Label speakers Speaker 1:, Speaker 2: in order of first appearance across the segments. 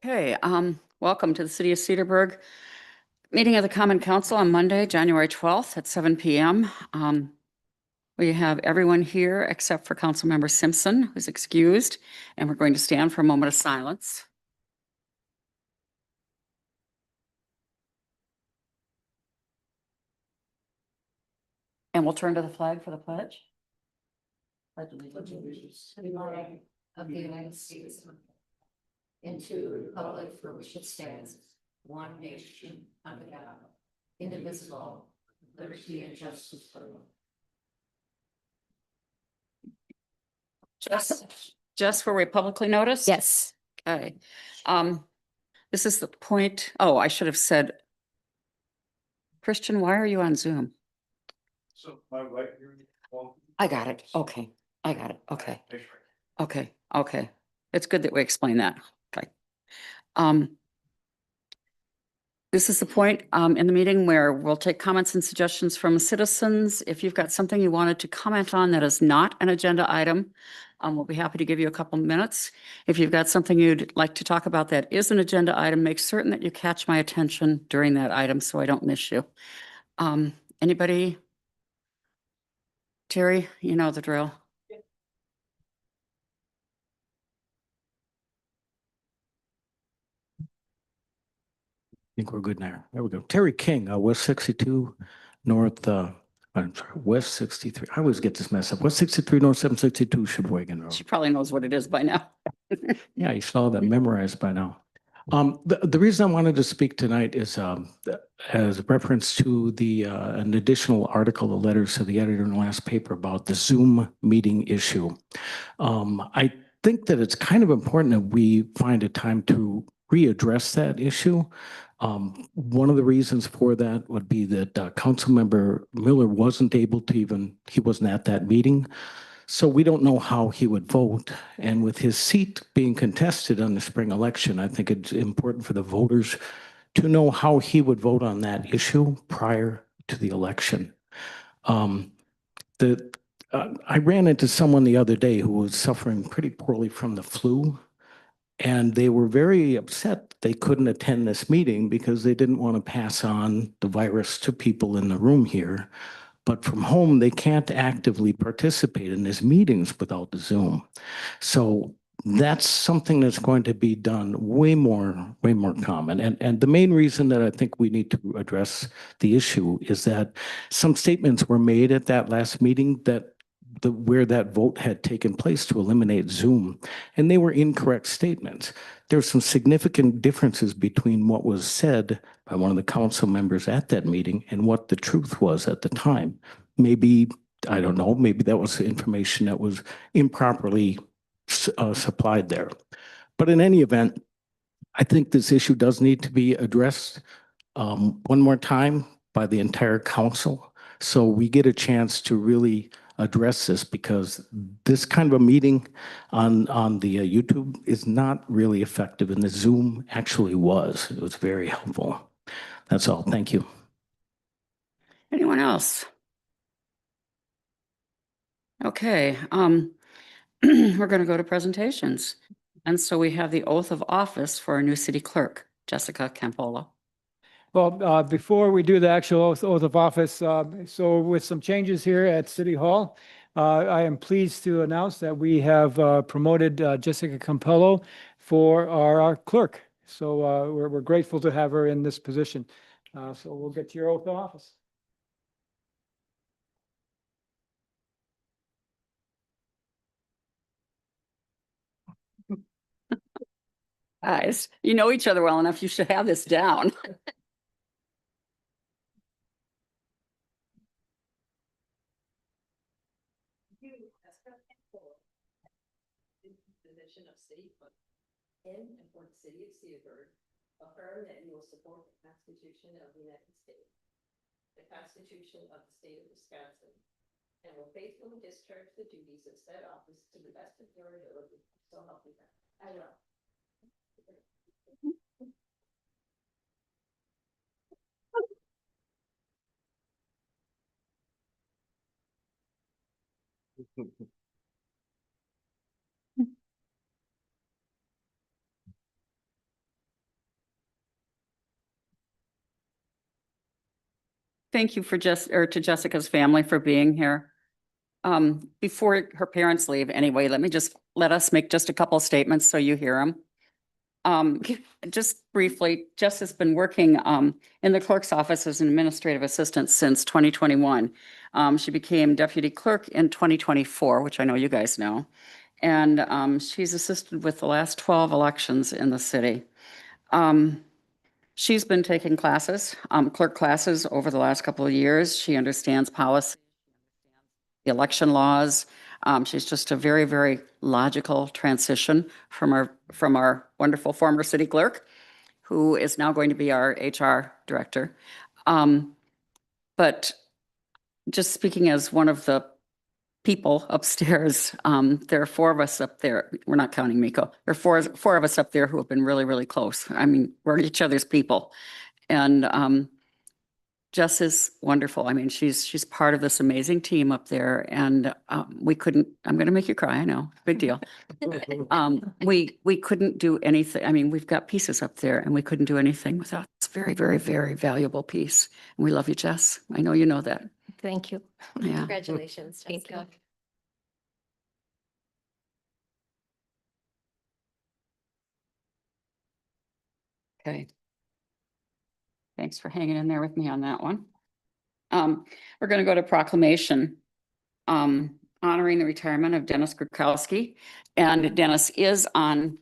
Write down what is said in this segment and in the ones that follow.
Speaker 1: Okay, welcome to the City of Cedarburg meeting of the Common Council on Monday, January 12th at 7 p.m. We have everyone here except for Councilmember Simpson, who's excused, and we're going to stand for a moment of silence. And we'll turn to the flag for the pledge. Pledge allegiance to the flag of the United States and to the republic for which it stands, one nation under God, indivisible, liberty and justice for all. Just for publicly noticed?
Speaker 2: Yes.
Speaker 1: Okay. This is the point. Oh, I should have said, Christian, why are you on Zoom?
Speaker 3: So my right here.
Speaker 1: I got it. Okay. I got it. Okay. Okay. Okay. It's good that we explain that. Okay. This is the point in the meeting where we'll take comments and suggestions from citizens. If you've got something you wanted to comment on that is not an agenda item, we'll be happy to give you a couple minutes. If you've got something you'd like to talk about that is an agenda item, make certain that you catch my attention during that item so I don't miss you. Anybody? Terry, you know the drill.
Speaker 3: I think we're good now. There we go. Terry King, West 62 North, I'm sorry, West 63. I always get this mess up. West 63 North 762 Sheboygan Road.
Speaker 1: She probably knows what it is by now.
Speaker 3: Yeah, you should all have that memorized by now. The reason I wanted to speak tonight is as reference to the an additional article, the letters to the editor in the last paper about the Zoom meeting issue. I think that it's kind of important that we find a time to readdress that issue. One of the reasons for that would be that Councilmember Miller wasn't able to he wasn't at that meeting. So we don't know how he would vote. And with his seat being contested on the spring election, I think it's important for the voters to know how he would vote on that issue prior to the election. I ran into someone the other day who was suffering pretty poorly from the flu. And they were very upset they couldn't attend this meeting because they didn't want to pass on the virus to people in the room here. But from home, they can't actively participate in these meetings without the Zoom. So that's something that's going to be done way more common. And the main reason that I think we need to address the issue is that some statements were made at that last meeting that where that vote had taken place to eliminate Zoom, and they were incorrect statements. There's some significant differences between what was said by one of the council members at that meeting and what the truth was at the time. Maybe, I don't know, maybe that was information that was improperly supplied there. But in any event, I think this issue does need to be addressed one more time by the entire council so we get a chance to really address this, because this kind of a meeting on the YouTube is not really effective, and the Zoom actually was. It was very helpful. That's all. Thank you.
Speaker 1: Anyone else? Okay, we're going to go to presentations. And so we have the oath of office for our new city clerk, Jessica Campolo.
Speaker 4: Well, before we do the actual oath of office, so with some changes here at City Hall, I am pleased to announce that we have promoted Jessica Campolo for our clerk. So we're grateful to have her in this position. So we'll get to your oath of office.
Speaker 1: Guys, you know each other well enough. You should have this down. Position of city clerk in and for the city of Cedarburg, affirm that you will support the Constitution of the United States, the Constitution of the state of Wisconsin, and will faithfully discharge the duties of said office to the best of your ability. So help you God. I will. thank you to Jessica's family for being here. Before her parents leave, anyway, let us make just a couple statements so you hear them. Just briefly, Jess has been working in the clerk's office as an administrative assistant since 2021. She became deputy clerk in 2024, which I know you guys know. And she's assisted with the last 12 elections in the city. She's been taking classes, clerk classes over the last couple of years. She understands policy, the election laws. She's just a very, very logical transition from our wonderful former city clerk, who is now going to be our HR director. But just speaking as one of the people upstairs, there are four of us up there. We're not counting Miko. There are four of us up there who have been really, really close. I mean, we're each other's people. And Jess is wonderful. I mean, she's part of this amazing team up there, and I'm going to make you cry. I know, big deal. We couldn't do anything. I mean, we've got pieces up there, and we couldn't do anything without this very, very, very valuable piece. And we love you, Jess. I know you know that.
Speaker 2: Thank you.
Speaker 1: Yeah.
Speaker 2: Congratulations,
Speaker 5: Thank
Speaker 2: Jessica.
Speaker 1: Okay. Thanks for hanging in there with me on that one. We're going to go to proclamation honoring the retirement of Dennis Krukowski. And Dennis is on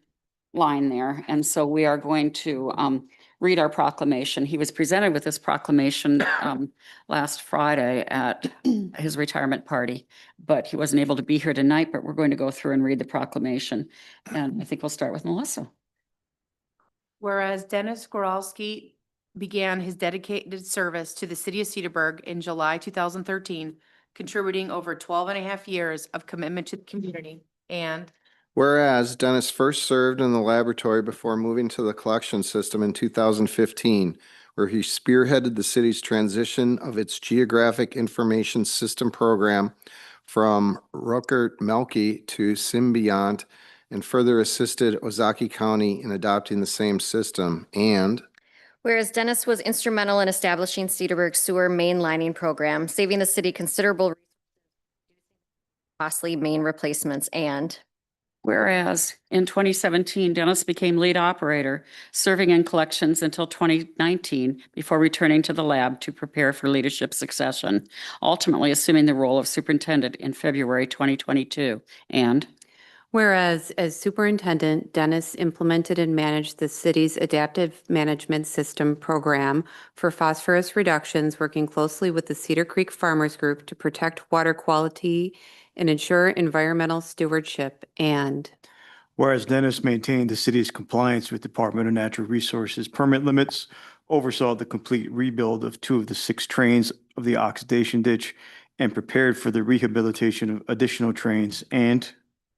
Speaker 1: line there. And so we are going to read our proclamation. He was presented with this proclamation last Friday at his retirement party, but he wasn't able to be here tonight, but we're going to go through and read the proclamation. And I think we'll start with Melissa.
Speaker 5: Whereas Dennis Goralski began his dedicated service to the city of Cedarburg in July 2013, contributing over 12 and a half years of commitment to the community. And
Speaker 6: whereas Dennis first served in the laboratory before moving to the collection system in 2015, where he spearheaded the city's transition of its geographic information system program from Ruckert-Melke to Symbiont, and further assisted Ozaki County in adopting the same system. And
Speaker 2: Whereas Dennis was instrumental in establishing Cedarburg's sewer mainlining program, saving the city considerable costly main replacements. And
Speaker 1: Whereas in 2017, Dennis became lead operator, serving in collections until 2019 before returning to the lab to prepare for leadership succession, ultimately assuming the role of superintendent in February 2022. And
Speaker 7: whereas as superintendent, Dennis implemented and managed the city's adaptive management system program for phosphorus reductions, working closely with the Cedar Creek Farmers Group to protect water quality and ensure environmental stewardship. And
Speaker 8: whereas Dennis maintained the city's compliance with Department of Natural Resources permit limits, oversaw the complete rebuild of 2 of the 6 trains of the oxidation ditch, and prepared for the rehabilitation of additional trains. And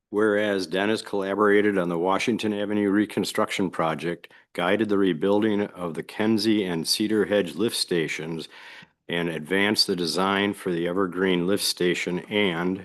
Speaker 9: whereas Dennis collaborated on the Washington Avenue reconstruction project, guided the rebuilding of the Kenzie and Cedar Hedge lift stations, and advanced the design for the Evergreen lift station. And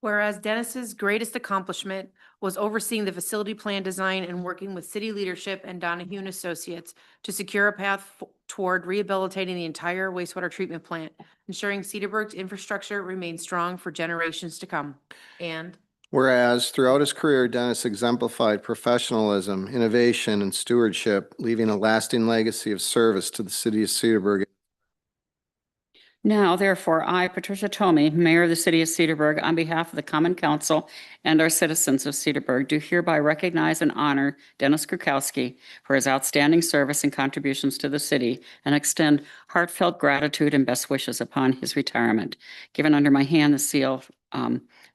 Speaker 5: whereas Dennis's greatest accomplishment was overseeing the facility plan design and working with city leadership and Donahue and Associates to secure a path toward rehabilitating the entire wastewater treatment plant, ensuring Cedarburg's infrastructure remains strong for generations to come. And
Speaker 6: whereas throughout his career, Dennis exemplified professionalism, innovation, and stewardship, leaving a lasting legacy of service to the city of Cedarburg.
Speaker 1: now, therefore, I, Patricia Tomei, Mayor of the City of Cedarburg, on behalf of the Common Council and our citizens of Cedarburg, do hereby recognize and honor Dennis Krukowski for his outstanding service and contributions to the city, and extend heartfelt gratitude and best wishes upon his retirement. Given under my hand the seal,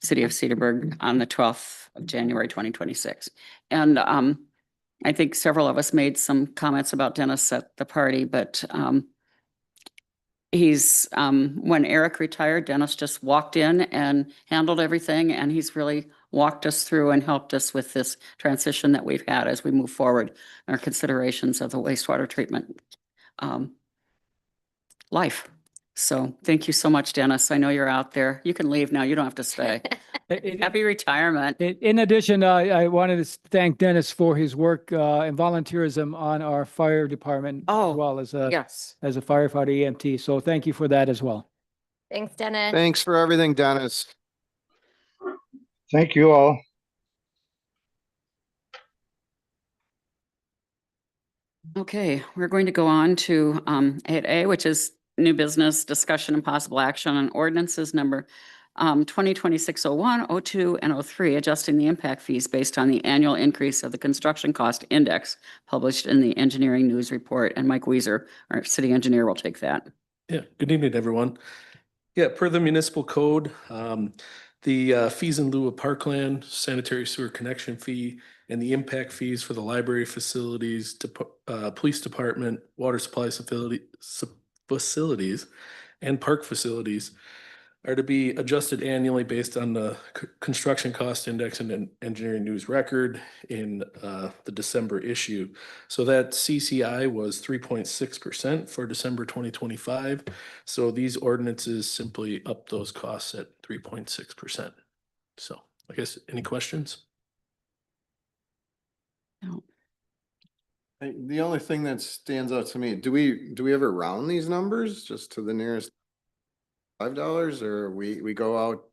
Speaker 1: City of Cedarburg, on the 12th of January, 2026. And I think several of us made some comments about Dennis at the party, but when Eric retired, Dennis just walked in and handled everything, and he's really walked us through and helped us with this transition that we've had as we move forward in our considerations of the wastewater treatment life. So thank you so much, Dennis. I know you're out there. You can leave now. You don't have to stay. Happy retirement.
Speaker 4: In addition, I wanted to thank Dennis for his work and volunteerism on our fire department
Speaker 1: Oh,
Speaker 4: as well as a
Speaker 1: Yes.
Speaker 4: firefighter EMT. So thank you for that as well.
Speaker 2: Thanks, Dennis.
Speaker 6: Thanks for everything, Dennis.
Speaker 10: Thank you all.
Speaker 1: Okay, we're going to go on to 8A, which is new business discussion and possible action on ordinances number 2026-01, 02, and 03, adjusting the impact fees based on the annual increase of the construction cost index published in the engineering news report. And Mike Weiser, our city engineer, will take that.
Speaker 11: Yeah, good evening, everyone. Yeah, per the municipal code, the fees in lieu of parkland, sanitary sewer connection fee, and the impact fees for the library facilities, police department, water supply facilities, and park facilities are to be adjusted annually based on the construction cost index and engineering news record in the December issue. So that CCI was 3.6% for December 2025. So these ordinances simply up those costs at 3.6%. So I guess any questions?
Speaker 1: No.
Speaker 6: The only thing that stands out to me, do we ever round these numbers just to the nearest $5, or we go out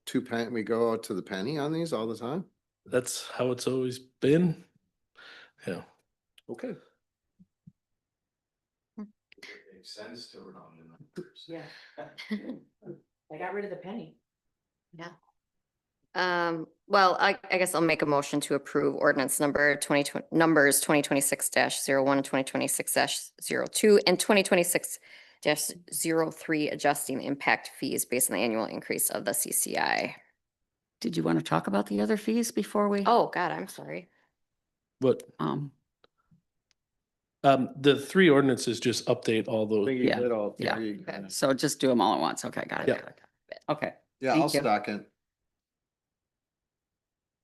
Speaker 6: we go out to the penny on these all the time?
Speaker 11: That's how it's always been. Yeah. Okay.
Speaker 9: Makes sense to round the numbers.
Speaker 5: Yeah. I got rid of the penny.
Speaker 2: Well, I guess I'll make a motion to approve ordinance numbers 2026-01 and 2026-02 and 2026-03, adjusting the impact fees based on the annual increase of the CCI.
Speaker 1: Did you want to talk about the other fees before we?
Speaker 2: Oh, God, I'm sorry.
Speaker 11: What,
Speaker 1: Um,
Speaker 11: the three ordinances just update all those.
Speaker 1: Yeah, yeah.
Speaker 6: three.
Speaker 1: Okay, so just do them all at once. Okay, got it.
Speaker 11: Yeah.
Speaker 1: got it. Okay.
Speaker 6: Yeah,
Speaker 1: Thank
Speaker 6: I'll
Speaker 1: you.
Speaker 6: second.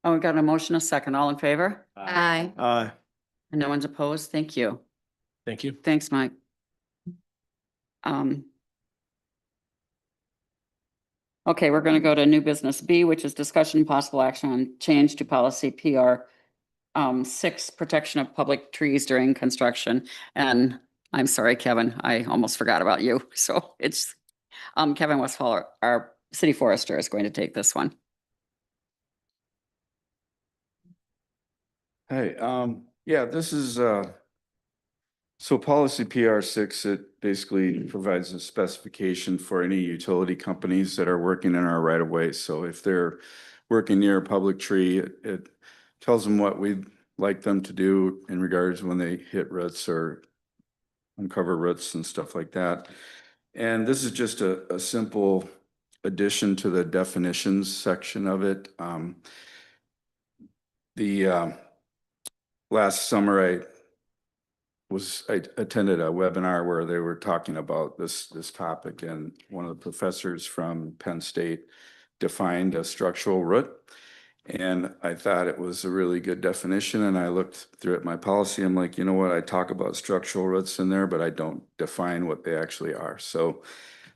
Speaker 1: Oh, we got a motion, a second. All in favor?
Speaker 7: Aye.
Speaker 1: And no one's opposed? Thank you.
Speaker 11: Thank you.
Speaker 1: Thanks, Mike. Okay, we're going to go to new business B, which is discussion and possible action on change to policy PR 6, protection of public trees during construction. And I'm sorry, Kevin, I almost forgot about you. So it's Kevin Westfall, our city forester, is going to take this one.
Speaker 12: Hey, yeah, this is, so policy PR 6, it basically provides a specification for any utility companies that are working in our right of way. So if they're working near a public tree, it tells them what we'd like them to do in regards when they hit roots or uncover roots and stuff like that. And this is just a simple addition to the definitions section of it. Last summer, I attended a webinar where they were talking about this topic, and one of the professors from Penn State defined a structural root. And I thought it was a really good definition, and I looked through it, my policy, I'm like, you know what, I talk about structural roots in there, but I don't define what they actually are. So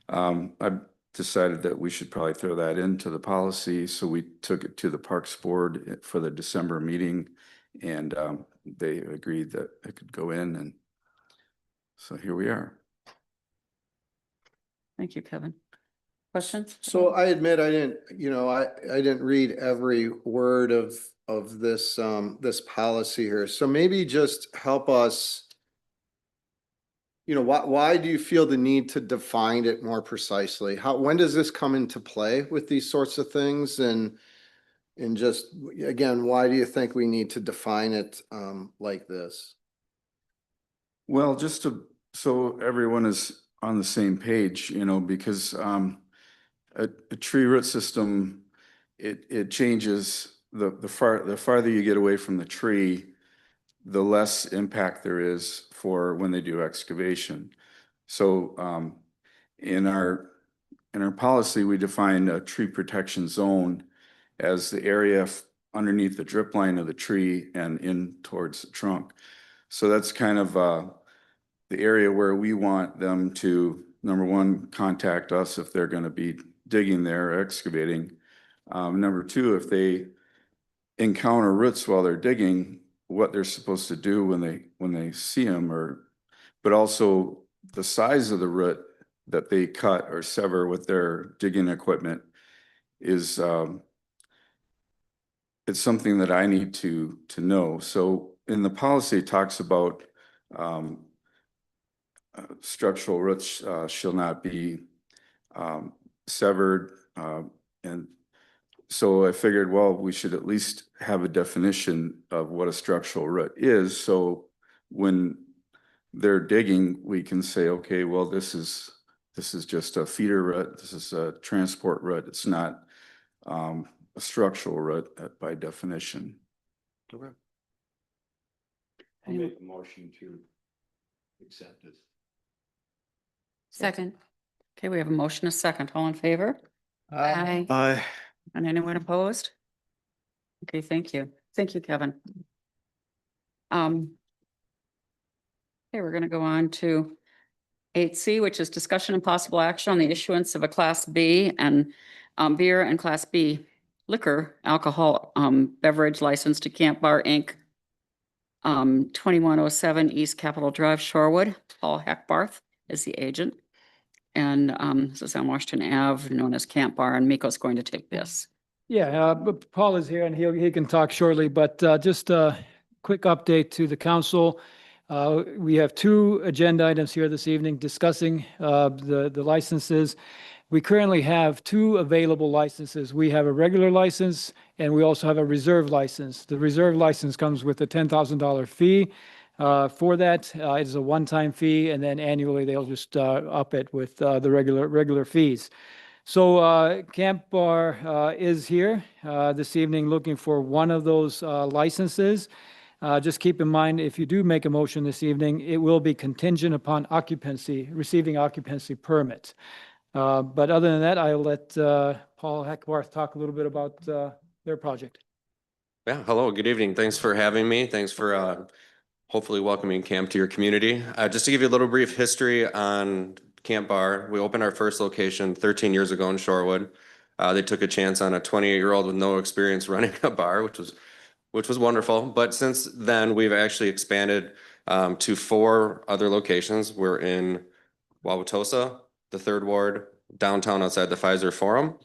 Speaker 12: I decided that we should probably throw that into the policy. So we took it to the Parks Board for the December meeting, and they agreed that it could go in, and so here we are.
Speaker 1: Thank you, Kevin. Questions?
Speaker 6: So I admit I didn't read every word of this this policy here. So maybe just help us. Why do you feel the need to define it more precisely? When does this come into play with these sorts of things? And just, again, why do you think we need to define it like this?
Speaker 12: Well, just so everyone is on the same page, because a tree root system, it changes the farther you get away from the tree, the less impact there is for when they do excavation. So in our policy, we define a tree protection zone as the area underneath the drip line of the tree and in towards the trunk. So that's kind of the area where we want them to number one, contact us if they're going to be digging there, or excavating. Number two, if they encounter roots while they're digging, what they're supposed to do when they see them, but also the size of the root that they cut or sever with their digging equipment is it's something that I need to know. So in the policy, it talks about structural roots shall not be severed, and so I figured, well, we should at least have a definition of what a structural root is. So when they're digging, we can say, okay, well, this is just a feeder root. This is a transport root. It's not a structural root by definition.
Speaker 9: Okay.
Speaker 1: I'll make
Speaker 9: a motion to accept it.
Speaker 7: Second.
Speaker 1: Okay, we have a motion, a second. All in favor?
Speaker 7: Aye.
Speaker 1: And anyone opposed? Okay, thank you. Thank you, Kevin. Okay, we're gonna go on to 8C, which is discussion and possible action on the issuance of a Class B and beer and Class B liquor alcohol beverage license to Camp Bar Inc. 2107 East Capitol Drive, Shorewood. Paul Heckbarth is the agent. And this is on Washington Ave, known as Camp Bar, and Miko's going to take this.
Speaker 4: Yeah, but Paul is here and he can talk shortly, but just a quick update to the council. We have two agenda items here this evening discussing the licenses. We currently have two available licenses. We have a regular license and we also have a reserve license. The reserve license comes with a $10,000 fee. For that, it is a one-time fee, and then annually they'll just up it with the regular fees. So Camp Bar is here this evening looking for one of those licenses. Just keep in mind, if you do make a motion this evening, it will be contingent upon receiving occupancy permit. But other than that, I'll let Paul Heckbarth talk a little bit about their project.
Speaker 10: Yeah, hello, good evening. Thanks for having me. Thanks for hopefully welcoming camp to your community. Just to give you a little brief history on Camp Bar, we opened our first location 13 years ago in Shorewood. They took a chance on a 28-year-old with no experience running a bar, which was wonderful. But since then, we've actually expanded to 4 other locations. We're in Wauwatosa, the 3rd Ward, downtown outside the Pfizer Forum.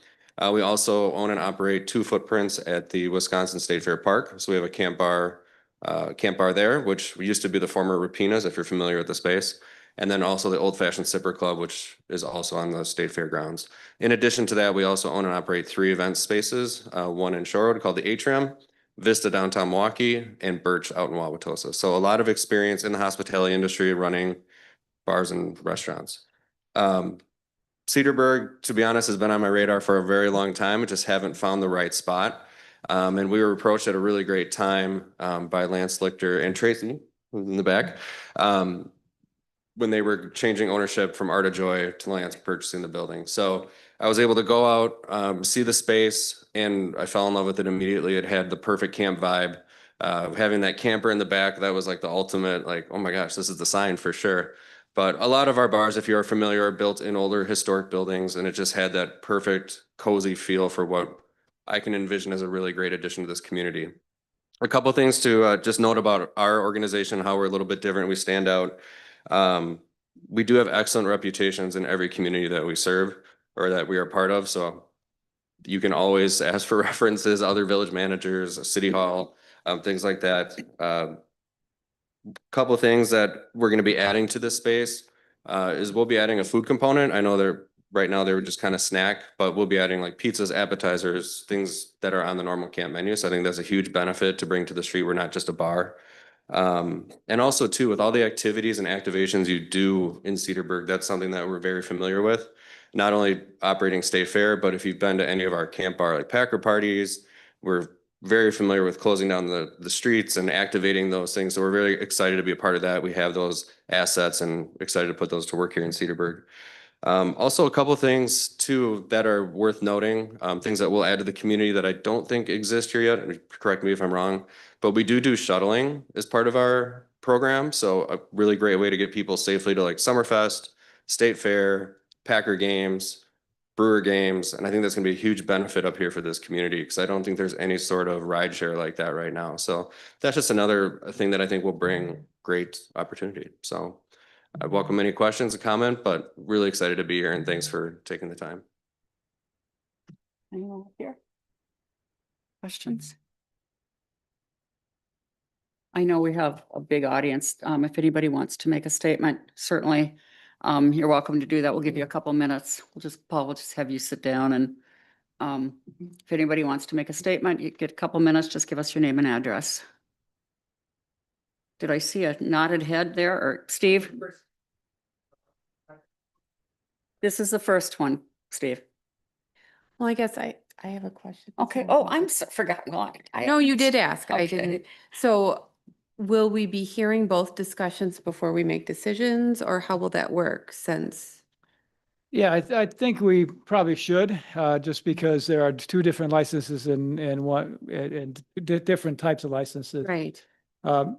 Speaker 10: We also own and operate 2 footprints at the Wisconsin State Fair Park. So we have a Camp Bar there, which used to be the former Rapinas, if you're familiar with the space. And then also the Old Fashioned Sipper Club, which is also on the State Fair grounds. In addition to that, we also own and operate 3 event spaces, one in Shorewood called the Atrium, Vista downtown Milwaukee, and Birch out in Wauwatosa. So a lot of experience in the hospitality industry running bars and restaurants. Cedarburg, to be honest, has been on my radar for a very long time. I just haven't found the right spot. And we were approached at a really great time by Lance Lichter and Tracy, who's in the back, when they were changing ownership from Art of Joy to Lance purchasing the building. So I was able to go out, see the space, and I fell in love with it immediately. It had the perfect camp vibe. Having that camper in the back, that was like the ultimate, like, oh my gosh, this is the sign for sure. But a lot of our bars, if you are familiar, are built in older historic buildings, and it just had that perfect cozy feel for what I can envision as a really great addition to this community. A couple of things to just note about our organization, how we're a little bit different. We stand out. We do have excellent reputations in every community that we serve or that we are part of. So you can always ask for references, other village managers, city hall, things like that. Couple of things that we're going to be adding to this space is we'll be adding a food component. I know right now they were just kind of snack, but we'll be adding like pizzas, appetizers, things that are on the normal camp menu. So I think that's a huge benefit to bring to the street. We're not just a bar. And also too, with all the activities and activations you do in Cedarburg, that's something that we're very familiar with. Not only operating State Fair, but if you've been to any of our Camp Bar like Packer parties, we're very familiar with closing down the streets and activating those things. So we're very excited to be a part of that. We have those assets and excited to put those to work here in Cedarburg. Also a couple of things too that are worth noting, things that we'll add to the community that I don't think exist here yet. Correct me if I'm wrong, but we do shuttling as part of our program. So a really great way to get people safely to like Summerfest, State Fair, Packer games, Brewer games, and I think that's gonna be a huge benefit up here for this community, because I don't think there's any sort of ride share like that right now. So that's just another thing that I think will bring great opportunity. So I welcome any questions, a comment, but really excited to be here, and thanks for taking the time.
Speaker 1: Anyone here? Questions? I know we have a big audience. If anybody wants to make a statement, certainly, you're welcome to do that. We'll give you a couple minutes. Paul will just have you sit down and, if anybody wants to make a statement, you get a couple minutes, just give us your name and address. Did I see a nodded head there, or Steve? This is the first one, Steve.
Speaker 7: Well, I guess I have a question.
Speaker 1: Okay. Oh, I'm so, forgot. Well,
Speaker 7: No, you did ask. I
Speaker 1: Okay.
Speaker 7: didn't. So will we be hearing both discussions before we make decisions, or how will that work since?
Speaker 4: Yeah, I think we probably should, just because there are two different licenses and different types of licenses.
Speaker 7: Right.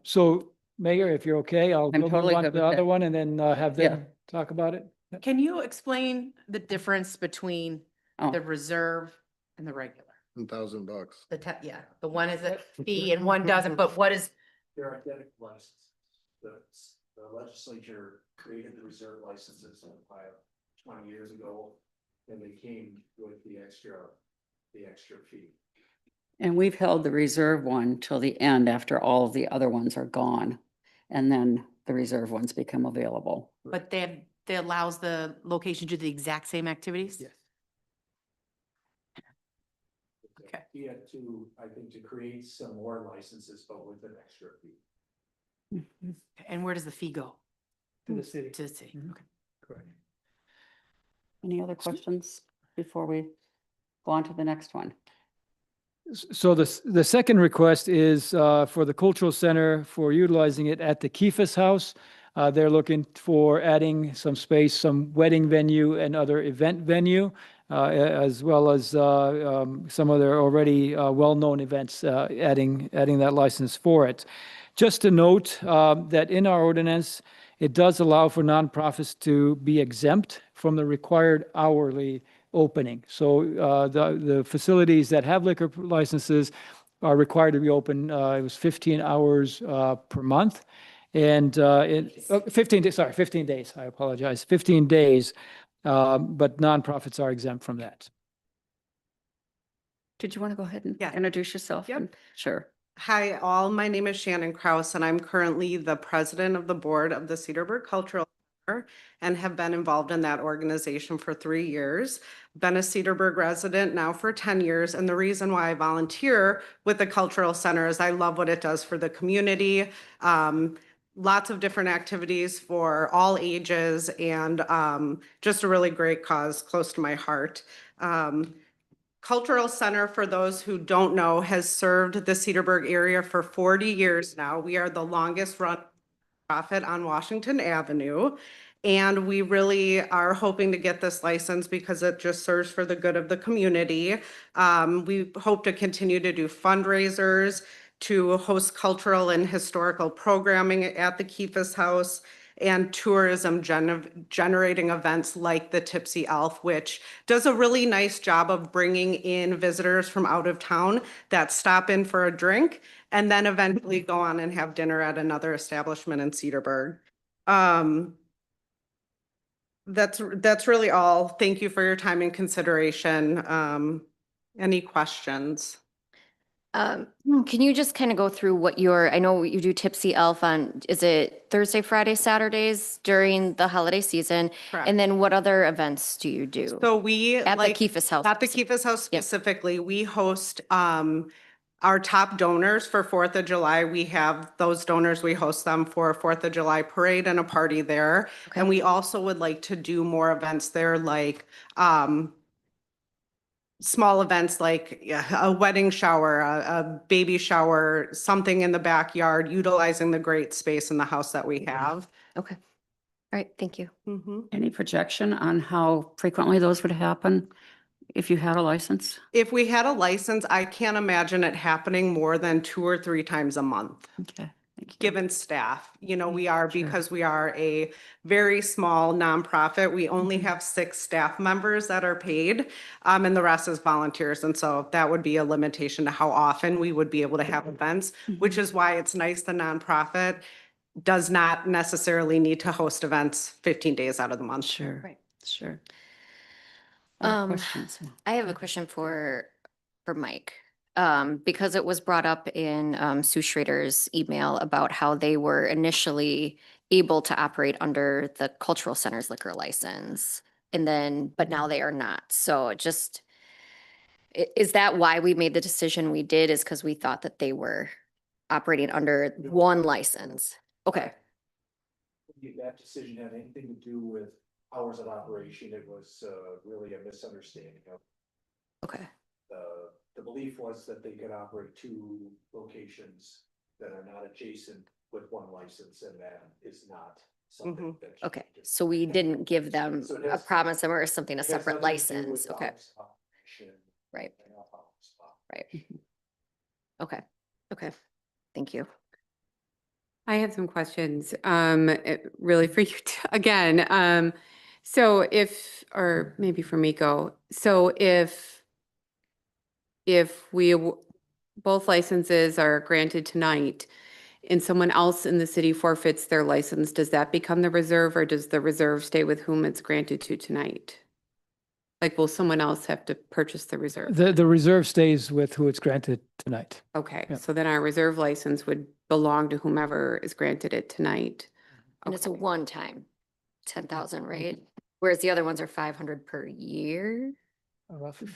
Speaker 4: So Mayor, if you're okay, I'll
Speaker 1: I'm
Speaker 4: go
Speaker 1: totally
Speaker 4: on to
Speaker 1: good with
Speaker 4: the other
Speaker 1: that.
Speaker 4: one and then have them talk about it.
Speaker 5: Can you explain the difference between
Speaker 1: Oh.
Speaker 5: the reserve and the regular?
Speaker 6: $1,000.
Speaker 5: Yeah, the one is a fee and one doesn't, but what is,
Speaker 3: They're identical licenses. The legislature created the reserve licenses about 20 years ago, and they came with the extra fee.
Speaker 1: And we've held the reserve one till the end after all of the other ones are gone. And then the reserve ones become available.
Speaker 5: but that allows the location to do the exact same activities?
Speaker 3: Yes.
Speaker 5: Okay.
Speaker 3: He had to, I think, to create some more licenses, but with an extra fee.
Speaker 5: And where does the fee go?
Speaker 4: To the city.
Speaker 5: To the city.
Speaker 4: Mhm.
Speaker 5: Okay.
Speaker 4: Correct.
Speaker 1: Any other questions before we go on to the next one?
Speaker 4: So the second request is for the cultural center for utilizing it at the Kifis House. They're looking for adding some space, some wedding venue and other event venue, as well as some of their already well-known events, adding that license for it. Just to note that in our ordinance, it does allow for nonprofits to be exempt from the required hourly opening. So the facilities that have liquor licenses are required to be open. It was 15 hours per month. And 15 days, I apologize, 15 days. But nonprofits are exempt from that.
Speaker 1: Did you want to go ahead and
Speaker 13: Yeah.
Speaker 1: introduce yourself?
Speaker 13: Yep.
Speaker 1: Sure.
Speaker 13: Hi, all. My name is Shannon Kraus, and I'm currently the president of the board of the Cedarburg Cultural Center and have been involved in that organization for 3 years. Been a Cedarburg resident now for 10 years, and the reason why I volunteer with the Cultural Center is I love what it does for the community. Lots of different activities for all ages, and just a really great cause close to my heart. Cultural Center, for those who don't know, has served the Cedarburg area for 40 years now. We are the longest run nonprofit on Washington Avenue. And we really are hoping to get this license because it just serves for the good of the community. We hope to continue to do fundraisers, to host cultural and historical programming at the Kifis House, and tourism generating events like the Tipsy Elf, which does a really nice job of bringing in visitors from out of town that stop in for a drink and then eventually go on and have dinner at another establishment in Cedarburg. That's really all. Thank you for your time and consideration. Any questions?
Speaker 2: Can you just kind of go through what I know you do Tipsy Elf on, is it Thursday, Friday, Saturdays during the holiday season?
Speaker 13: Correct.
Speaker 2: And then what other events do you do?
Speaker 13: So we
Speaker 2: At the
Speaker 13: like
Speaker 2: Kifis House?
Speaker 13: at the Kifis House
Speaker 2: Yep.
Speaker 13: specifically, we host our top donors for 4th of July. We have those donors, we host them for a 4th of July parade and a party there.
Speaker 2: Okay.
Speaker 13: And we also would like to do more events there, like small events like a wedding shower, a baby shower, something in the backyard, utilizing the great space in the house that we have.
Speaker 2: Okay. All right, thank you.
Speaker 13: Mhm.
Speaker 1: Any projection on how frequently those would happen if you had a license?
Speaker 13: If we had a license, I can't imagine it happening more than 2 or 3 times a month.
Speaker 1: Okay.
Speaker 13: given staff. You know, we are, because we are a very small nonprofit, we only have 6 staff members that are paid, and the rest is volunteers. And so that would be a limitation to how often we would be able to have events, which is why it's nice the nonprofit does not necessarily need to host events 15 days out of the month.
Speaker 1: Sure.
Speaker 2: Right.
Speaker 1: Sure. Other
Speaker 2: Um,
Speaker 1: questions?
Speaker 2: I have a question for Mike. Because it was brought up in Sue Schrader's email about how they were initially able to operate under the cultural center's liquor license. And then, but now they are not. So just, is that why we made the decision we did, is because we thought that they were operating under one license? Okay,
Speaker 3: That decision had anything to do with hours of operation. It was really a misunderstanding of
Speaker 2: okay,
Speaker 3: the belief was that they could operate 2 locations that are not adjacent with one license, and that is not something that.
Speaker 2: okay. So we didn't give them
Speaker 3: So it
Speaker 2: a
Speaker 3: has-
Speaker 2: promise them or something, a
Speaker 3: It has
Speaker 2: separate
Speaker 3: nothing to do
Speaker 2: license.
Speaker 3: with
Speaker 2: Okay,
Speaker 3: hours of operation
Speaker 2: right,
Speaker 3: and hours of
Speaker 2: right. Okay, okay. Thank you.
Speaker 7: I have some questions, really for you again. So if, or maybe for Miko, so if both licenses are granted tonight and someone else in the city forfeits their license, does that become the reserve, or does the reserve stay with whom it's granted to tonight? Like, will someone else have to purchase the reserve?
Speaker 4: The reserve stays with who it's granted tonight.
Speaker 7: Okay,
Speaker 4: Yeah.
Speaker 7: so then our reserve license would belong to whomever is granted it tonight.
Speaker 2: And it's a
Speaker 7: Okay.
Speaker 2: one-time 10,000, right? Whereas the other ones are 500 per year.
Speaker 4: Roughly.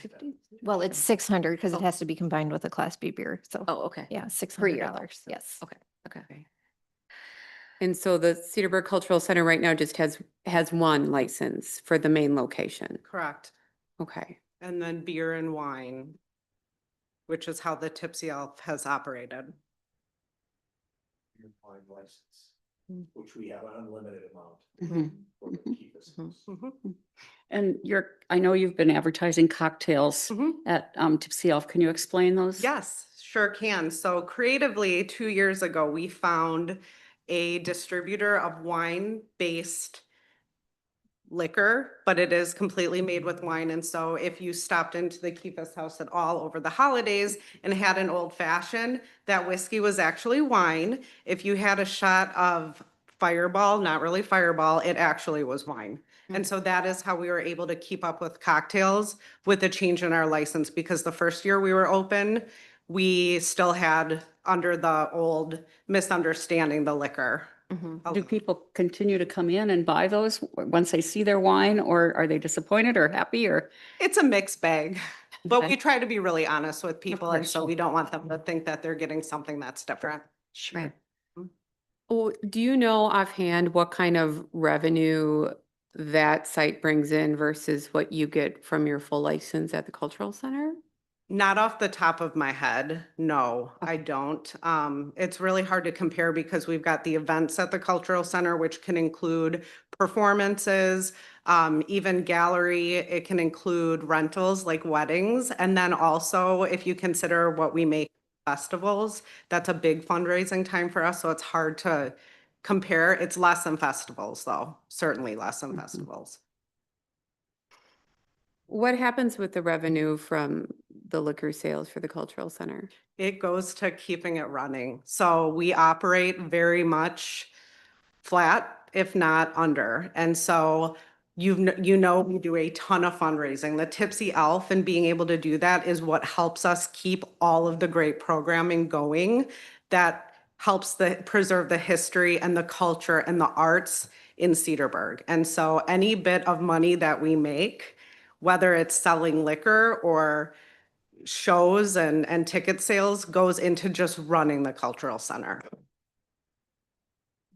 Speaker 14: Well, it's 600 because it has to be combined with a Class B beer. So,
Speaker 2: Oh, okay.
Speaker 14: yeah,
Speaker 2: Per
Speaker 14: $600.
Speaker 2: year, though.
Speaker 14: Yes.
Speaker 2: Okay, okay.
Speaker 7: And so the Cedarburg Cultural Center right now just has one license for the main location.
Speaker 13: Correct.
Speaker 7: Okay.
Speaker 13: And then beer and wine, which is how the Tipsy Elf has operated.
Speaker 3: Your wine license, which we have an unlimited amount
Speaker 1: Mhm.
Speaker 3: for the Kivas.
Speaker 13: Mhm.
Speaker 1: And I know you've been advertising cocktails
Speaker 13: Mhm.
Speaker 1: at Tipsy Elf. Can you explain those?
Speaker 13: Yes, sure can. So creatively, 2 years ago, we found a distributor of wine-based liquor, but it is completely made with wine. And so if you stopped into the Kifas house at all over the holidays and had an old fashioned, that whiskey was actually wine. If you had a shot of Fireball, not really Fireball, it actually was wine. And so that is how we were able to keep up with cocktails with the change in our license, because the first year we were open, we still had, under the old misunderstanding, the liquor.
Speaker 1: Do people continue to come in and buy those once they see their wine, or are they disappointed or happy, or?
Speaker 13: It's a mixed bag, but
Speaker 1: Okay.
Speaker 13: we try to be really honest with people, and
Speaker 1: course.
Speaker 13: so we don't want them to think that they're getting something that's different.
Speaker 2: Right.
Speaker 7: Oh, do you know offhand what kind of revenue that site brings in versus what you get from your full license at the cultural center?
Speaker 13: Not off the top of my head, no, I don't. It's really hard to compare because we've got the events at the cultural center, which can include performances, even gallery. It can include rentals like weddings. And then also, if you consider what we make festivals, that's a big fundraising time for us. So it's hard to compare. It's less than festivals, though, certainly less than festivals.
Speaker 7: What happens with the revenue from the liquor sales for the cultural center?
Speaker 13: It goes to keeping it running. So we operate very much flat, if not under. And so you know, we do a ton of fundraising. The Tipsy Elf, and being able to do that is what helps us keep all of the great programming going that helps preserve the history and the culture and the arts in Cedarburg. And so any bit of money that we make, whether it's selling liquor or shows and ticket sales, goes into just running the cultural center.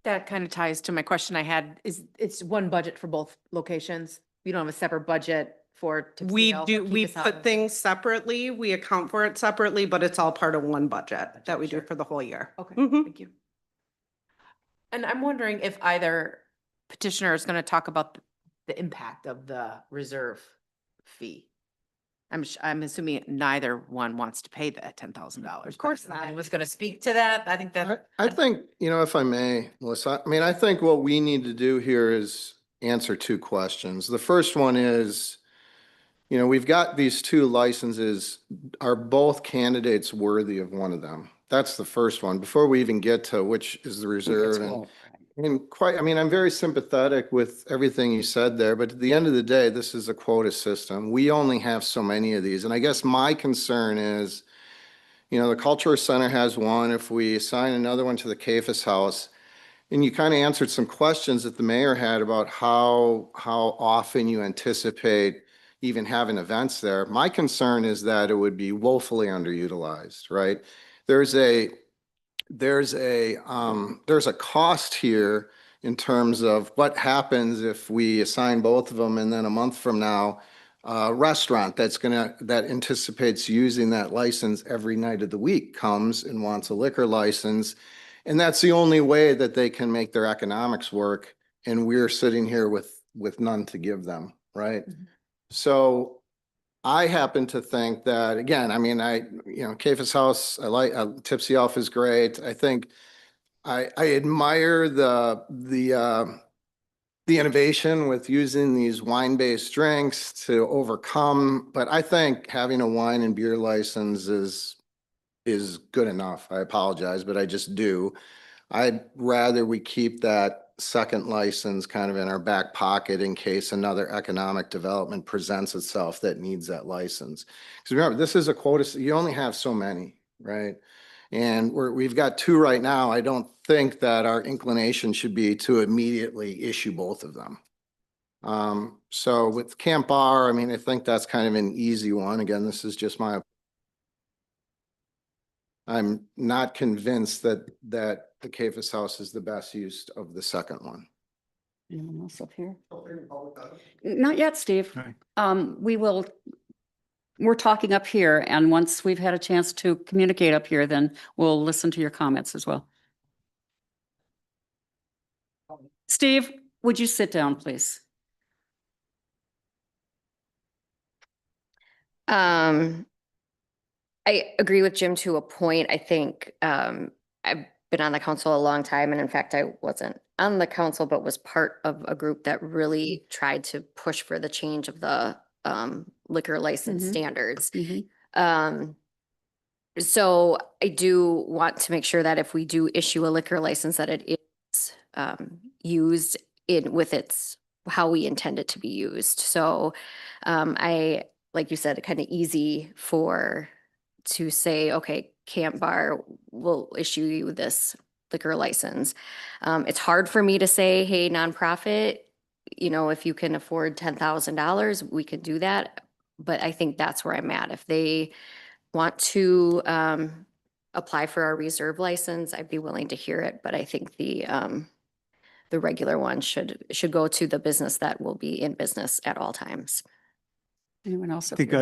Speaker 5: That kind of ties to my question I had, is it's one budget for both locations? You don't have a separate budget for Tipsy
Speaker 13: We
Speaker 5: Elf or
Speaker 13: do, we
Speaker 5: Kifas House?
Speaker 13: put things separately, we account for it separately, but it's all part of one budget that we do for the whole year.
Speaker 5: Okay,
Speaker 13: Mhm.
Speaker 5: thank you. And I'm wondering if either petitioner is going to talk about the impact of the reserve fee. I'm assuming neither one wants to pay that $10,000.
Speaker 1: Of course not.
Speaker 5: I was going to speak to that. I think that.
Speaker 6: I think, if I may, Melissa, I mean, I think what we need to do here is answer two questions. The first one is, we've got these two licenses. Are both candidates worthy of one of them? That's the first one, before we even get to which is the reserve. I'm very sympathetic with everything you said there, but at the end of the day, this is a quota system. We only have so many of these. And I guess my concern is, the Cultural Center has one. If we assign another one to the CAFUS House, and you kind of answered some questions that the mayor had about how often you anticipate even having events there. My concern is that it would be woefully underutilized, right? There's a cost here in terms of what happens if we assign both of them and then a month from now, a restaurant that anticipates using that license every night of the week comes and wants a liquor license. And that's the only way that they can make their economics work. And we're sitting here with none to give them, right? So I happen to think that, again, CAFUS House, I like, Tipsy Elf is great. I think I admire the innovation with using these wine-based drinks to overcome, but I think having a wine and beer license is good enough. I apologize, but I just do. I'd rather we keep that second license kind of in our back pocket in case another economic development presents itself that needs that license. Because remember, this is a quota, you only have so many, right? And we've got two right now. I don't think that our inclination should be to immediately issue both of them. So with Camp Bar, I think that's kind of an easy one. Again, this is just I'm not convinced that the CAFUS House is the best use of the second one.
Speaker 1: Anyone else up here? Not yet, Steve.
Speaker 8: Okay.
Speaker 1: We're talking up here, and once we've had a chance to communicate up here, then we'll listen to your comments as well. Steve, would you sit down, please?
Speaker 2: I agree with Jim to a point. I think I've been on the council a long time, and in fact, I wasn't on the council, but was part of a group that really tried to push for the change of the liquor license standards. So I do want to make sure that if we do issue a liquor license, that it is used with its how we intend it to be used. So like you said, kind of easy to say, okay, Camp Bar will issue you this liquor license. It's hard for me to say, hey, nonprofit, if you can afford $10,000, we could do that. But I think that's where I'm at. If they want to apply for our reserve license, I'd be willing to hear it. But I think the regular one should go to the business that will be in business at all times.
Speaker 1: Anyone else?
Speaker 8: I think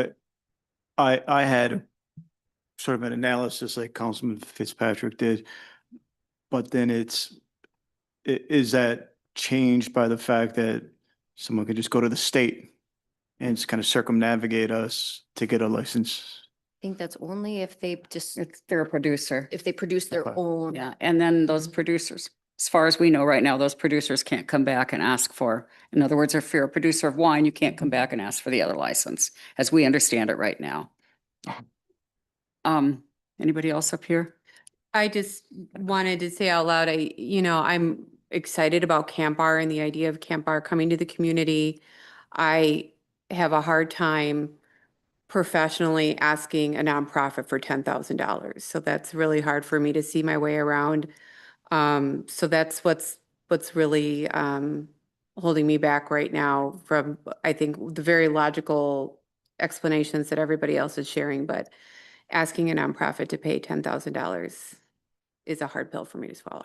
Speaker 8: I had sort of an analysis like Councilman Fitzpatrick did, but then is that changed by the fact that someone could just go to the state and just kind of circumnavigate us to get a license?
Speaker 2: I think that's only if
Speaker 1: they're a producer.
Speaker 2: if they produce their own.
Speaker 1: Yeah, and then those producers, as far as we know right now, those producers can't come back and ask for, in other words, if you're a producer of wine, you can't come back and ask for the other license, as we understand it right now. Anybody else up here?
Speaker 7: I just wanted to say out loud, I'm excited about Camp Bar and the idea of Camp Bar coming to the community. I have a hard time professionally asking a nonprofit for $10,000. So that's really hard for me to see my way around. So that's what's really holding me back right now from, I think, the very logical explanations that everybody else is sharing, but asking a nonprofit to pay $10,000 is a hard pill for me to swallow.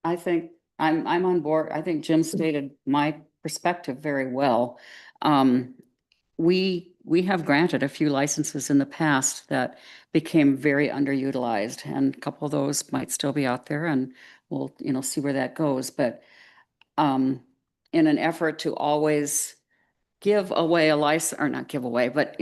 Speaker 1: I think I'm on board. I think Jim stated my perspective very well. We have granted a few licenses in the past that became very underutilized, and a couple of those might still be out there, and we'll, see where that goes. But in an effort to always give away a license, or not give away, but,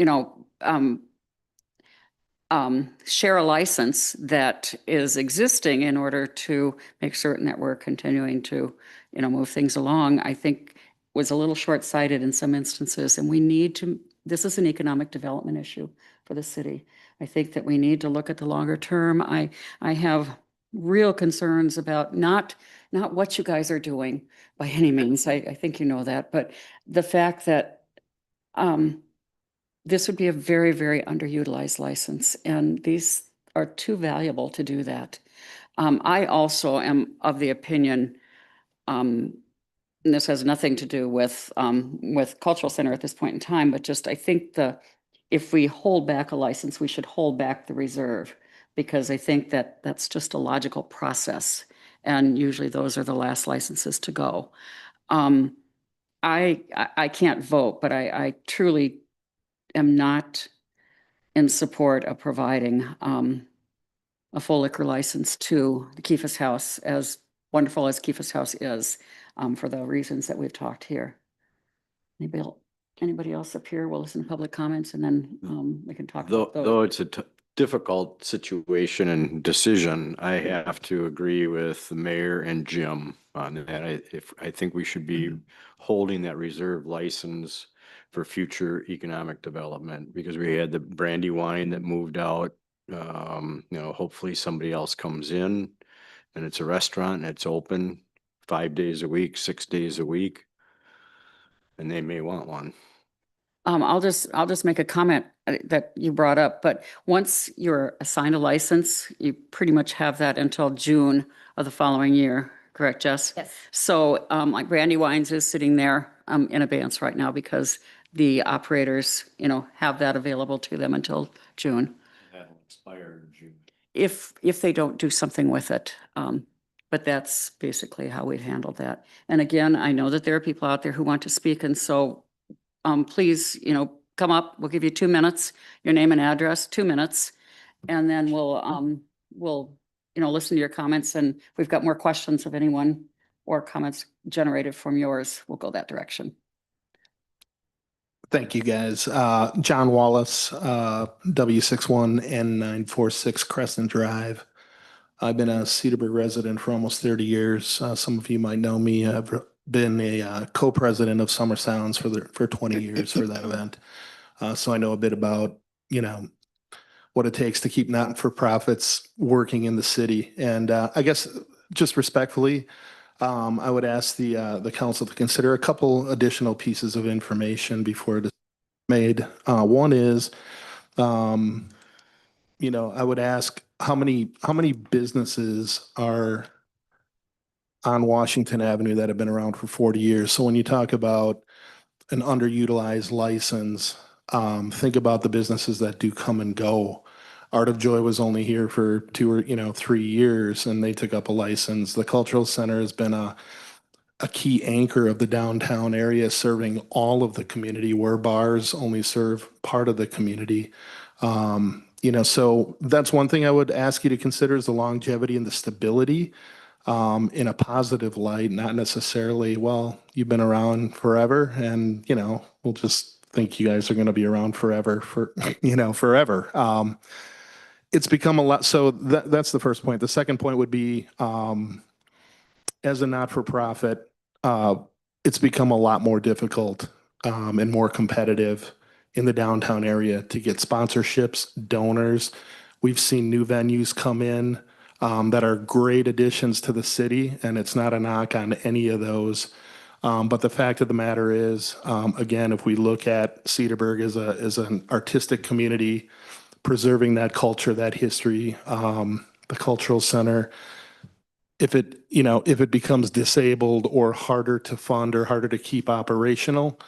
Speaker 1: share a license that is existing in order to make certain that we're continuing to, move things along, I think was a little short-sighted in some instances, and we need to, this is an economic development issue for the city. I think that we need to look at the longer term. I have real concerns about not what you guys are doing by any means. I think you know that, but the fact that this would be a very, very underutilized license, and these are too valuable to do that. I also am of the opinion, and this has nothing to do with Cultural Center at this point in time, but just I think if we hold back a license, we should hold back the reserve, because I think that that's just a logical process, and usually those are the last licenses to go. I can't vote, but I truly am not in support of providing a full liquor license to the Kifas House, as wonderful as Kifas House is, for the reasons that we've talked here. Anybody else up here? We'll listen to public comments, and then we can talk about those.
Speaker 9: Though it's a difficult situation and decision, I have to agree with the mayor and Jim on that. I think we should be holding that reserve license for future economic development, because we had the Brandywine that moved out. Hopefully somebody else comes in and it's a restaurant and it's open 5 days a week, 6 days a week, and they may want one.
Speaker 1: I'll just make a comment that you brought up, but once you're assigned a license, you pretty much have that until June of the following year, correct, Jess?
Speaker 2: Yes.
Speaker 1: So, like Brandywine's is sitting there, in abeyance right now, because the operators, have that available to them until June.
Speaker 9: That'll expire in June.
Speaker 1: If they don't do something with it. But that's basically how we've handled that. And again, I know that there are people out there who want to speak, and so please, come up. We'll give you 2 minutes, your name and address, 2 minutes, and then we'll listen to your comments. And if we've got more questions of anyone or comments generated from yours, we'll go that direction.
Speaker 15: Thank you, guys. John Wallace, W61N946 Crescent Drive. I've been a Cedarburg resident for almost 30 years. Some of you might know me. I've been a co-president of Summer Sounds for 20 years for that event. So I know a bit about, what it takes to keep not-for-profits working in the city. And I guess just respectfully, I would ask the council to consider a couple additional pieces of information before it is made. One is, I would ask how many businesses are on Washington Avenue that have been around for 40 years. So when you talk about an underutilized license, think about the businesses that do come and go. Art of Joy was only here for 2 or 3 years, and they took up a license. The Cultural Center has been a key anchor of the downtown area, serving all of the community, where bars only serve part of the community. So that's one thing I would ask you to consider, is the longevity and the stability, in a positive light, not necessarily, well, you've been around forever and, we'll just think you guys are going to be around forever forever. It's become a lot. So that's the first point. The second point would be, as a not-for-profit, it's become a lot more difficult, and more competitive in the downtown area to get sponsorships, donors. We've seen new venues come in, that are great additions to the city, and it's not a knock on any of those. But the fact of the matter is, again, if we look at Cedarburg as an artistic community, preserving that culture, that history, the Cultural Center, if it becomes disabled or harder to fund or harder to keep operational,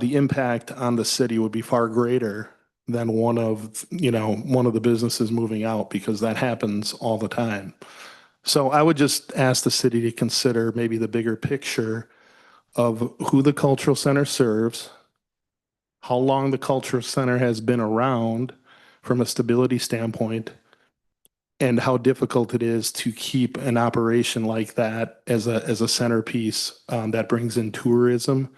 Speaker 15: the impact on the city would be far greater than one of the businesses moving out, because that happens all the time. So I would just ask the city to consider maybe the bigger picture of who the Cultural Center serves, how long the Cultural Center has been around from a stability standpoint, and how difficult it is to keep an operation like that as a centerpiece, that brings in tourism.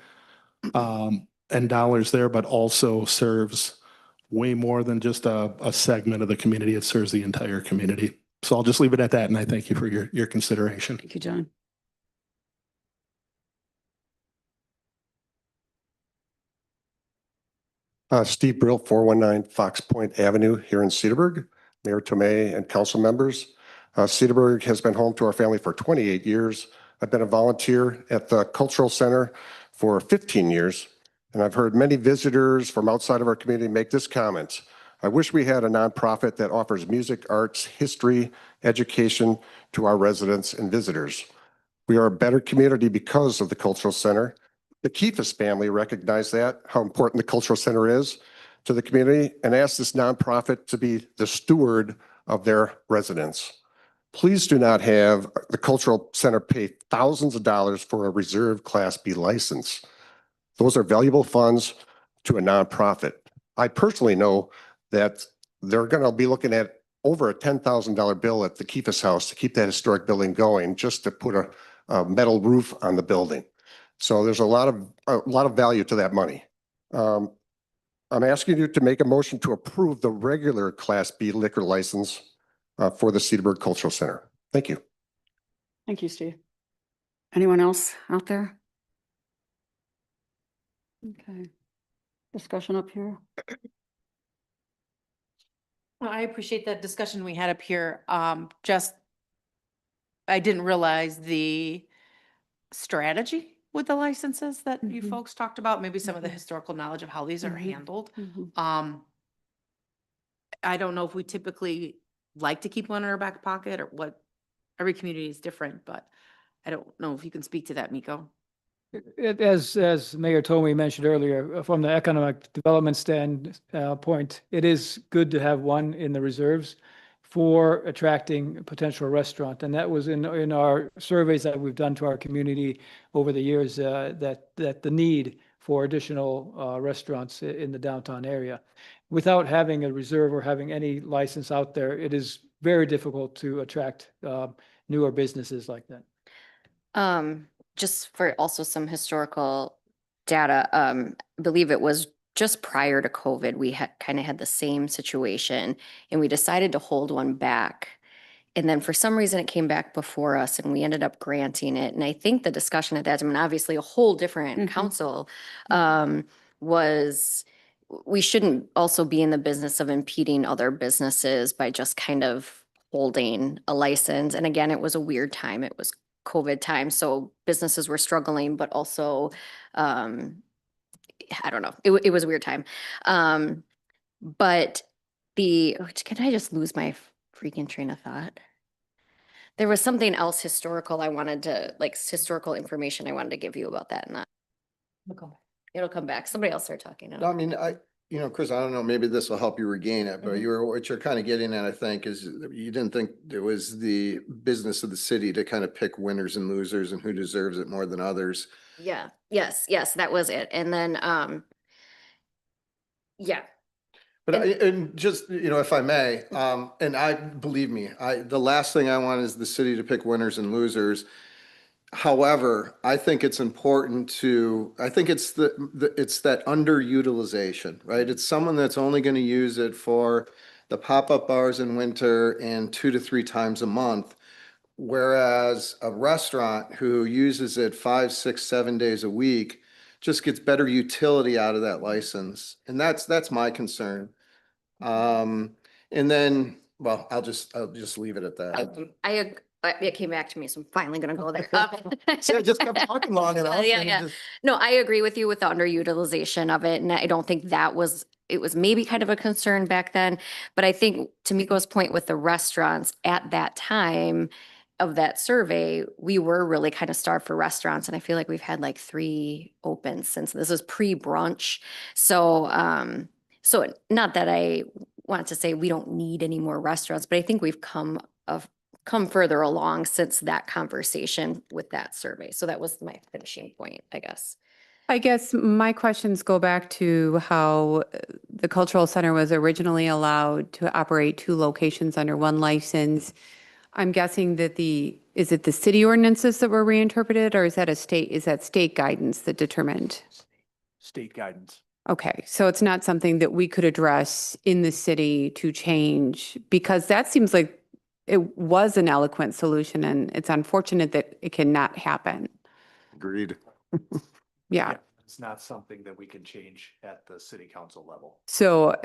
Speaker 15: and dollars there, but also serves way more than just a segment of the community. It serves the entire community. So I'll just leave it at that, and I thank you for your consideration.
Speaker 1: Thank you, John.
Speaker 16: Steve Brill, 419 Fox Point Avenue here in Cedarburg. Mayor Tomei and council members. Cedarburg has been home to our family for 28 years. I've been a volunteer at the Cultural Center for 15 years, and I've heard many visitors from outside of our community make this comment. I wish we had a nonprofit that offers music, arts, history, education to our residents and visitors. We are a better community because of the Cultural Center. The Kefis family recognized that, how important the Cultural Center is to the community, and asked this nonprofit to be the steward of their residents. Please do not have the Cultural Center pay thousands of dollars for a reserved Class B license. Those are valuable funds to a nonprofit. I personally know that they're going to be looking at over a $10,000 bill at the Kefis House to keep that historic building going, just to put a metal roof on the building. So there's a lot of value to that money. I'm asking you to make a motion to approve the regular Class B liquor license for the Cedarburg Cultural Center. Thank you.
Speaker 1: Thank you, Steve. Anyone else out there? Okay. Discussion up here.
Speaker 5: Well, I appreciate that discussion we had up here. I didn't realize the strategy with the licenses that you folks talked about, maybe some of the historical knowledge of how these are handled. I don't know if we typically like to keep one in our back pocket or what. Every community is different, but I don't know if you can speak to that, Miko.
Speaker 4: As Mayor Tomei mentioned earlier, from the economic development standpoint, it is good to have one in the reserves for attracting a potential restaurant. And that was in our surveys that we've done to our community over the years, that the need for additional restaurants in the downtown area. Without having a reserve or having any license out there, it is very difficult to attract newer businesses like that.
Speaker 2: Just for also some historical data, I believe it was just prior to COVID, we had kind of had the same situation, and we decided to hold one back. And then for some reason it came back before us and we ended up granting it. And I think the discussion at that time, and obviously a whole different council, was we shouldn't also be in the business of impeding other businesses by just kind of holding a license. And again, it was a weird time. It was COVID time. So businesses were struggling, but also, I don't know. It was a weird time. But can I just lose my freaking train of thought? There was something else historical I wanted to, like historical information I wanted to give you about that. And it'll come back. Somebody else start talking.
Speaker 6: No, I mean, Chris, I don't know, maybe this will help you regain it, but what you're kind of getting at, I think, is you didn't think it was the business of the city to kind of pick winners and losers and who deserves it more than others.
Speaker 2: Yeah. Yes. That was it. And then, yeah.
Speaker 6: But and just, if I may, and believe me, the last thing I want is the city to pick winners and losers. However, I think it's important I think it's it's that underutilization, right? It's someone that's only going to use it for the pop-up bars in winter and 2 to 3 times a month. Whereas a restaurant who uses it 5, 6, 7 days a week just gets better utility out of that license. And that's my concern. And then, well, I'll just leave it at that.
Speaker 2: It came back to me, so I'm finally gonna go there.
Speaker 6: See, I just kept talking long enough.
Speaker 2: Yeah. No, I agree with you with the underutilization of it, and I don't think it was maybe kind of a concern back then. But I think to Miko's point with the restaurants at that time of that survey, we were really kind of starved for restaurants, and I feel like we've had like 3 opens since this was pre-brunch. So, not that I want to say we don't need any more restaurants, but I think we've come further along since that conversation with that survey. So that was my finishing point, I guess.
Speaker 7: I guess my questions go back to how the Cultural Center was originally allowed to operate 2 locations under 1 license. I'm guessing that is it the city ordinances that were reinterpreted, or is that state guidance that determined?
Speaker 8: state guidance.
Speaker 7: Okay, so it's not something that we could address in the city to change, because that seems like it was an eloquent solution, and it's unfortunate that it cannot happen.
Speaker 6: Agreed.
Speaker 7: Yeah.
Speaker 8: It's not something that we can change at the city council level.
Speaker 7: So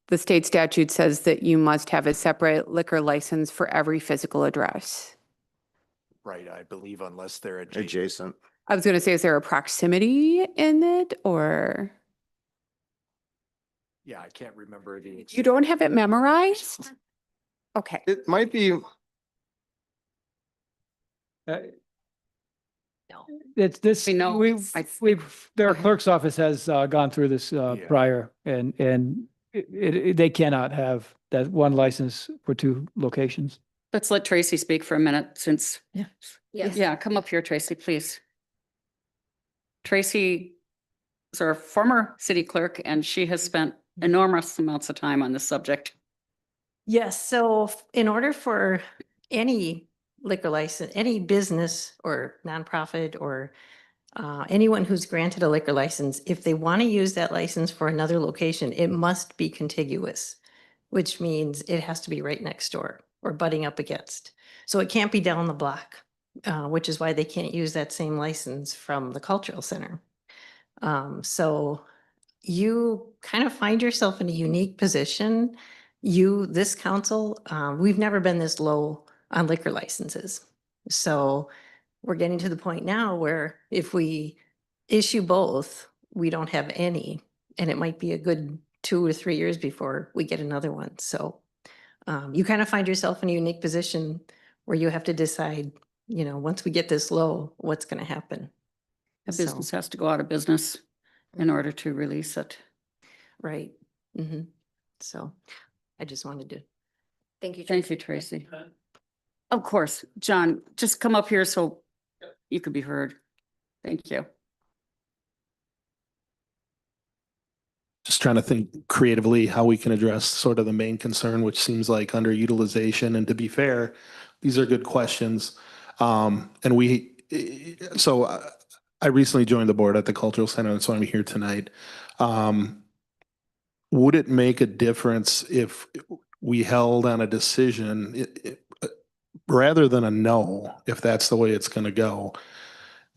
Speaker 7: the state statute says that you must have a separate liquor license for every physical address.
Speaker 8: Right, I believe, unless they're
Speaker 6: Adjacent.
Speaker 7: I was going to say, is there a proximity in it, or?
Speaker 8: Yeah, I can't remember the.
Speaker 7: You don't have it memorized? Okay.
Speaker 6: It might be,
Speaker 4: It's this,
Speaker 1: We know.
Speaker 4: their clerk's office has gone through this prior, and they cannot have that one license for two locations.
Speaker 1: Let's let Tracy speak for a minute since.
Speaker 2: Yes.
Speaker 1: Yeah, come up here, Tracy, please. Tracy is our former city clerk, and she has spent enormous amounts of time on this subject.
Speaker 17: Yes, so in order for any liquor license, any business or nonprofit or anyone who's granted a liquor license, if they want to use that license for another location, it must be contiguous, which means it has to be right next door or butting up against. So it can't be down the block, which is why they can't use that same license from the cultural center. So you kind of find yourself in a unique position. This council, we've never been this low on liquor licenses. So we're getting to the point now where if we issue both, we don't have any, and it might be a good 2 or 3 years before we get another one. So you kind of find yourself in a unique position where you have to decide, once we get this low, what's going to happen.
Speaker 1: A business has to go out of business in order to release it.
Speaker 17: Right. So I just wanted to.
Speaker 2: Thank you.
Speaker 1: Thank you, Tracy. Of course, John, just come up here so you could be heard. Thank you.
Speaker 15: Just trying to think creatively how we can address sort of the main concern, which seems like underutilization. And to be fair, these are good questions. I recently joined the board at the Cultural Center, and so I'm here tonight. Would it make a difference if we held on a decision rather than a no, if that's the way it's going to go,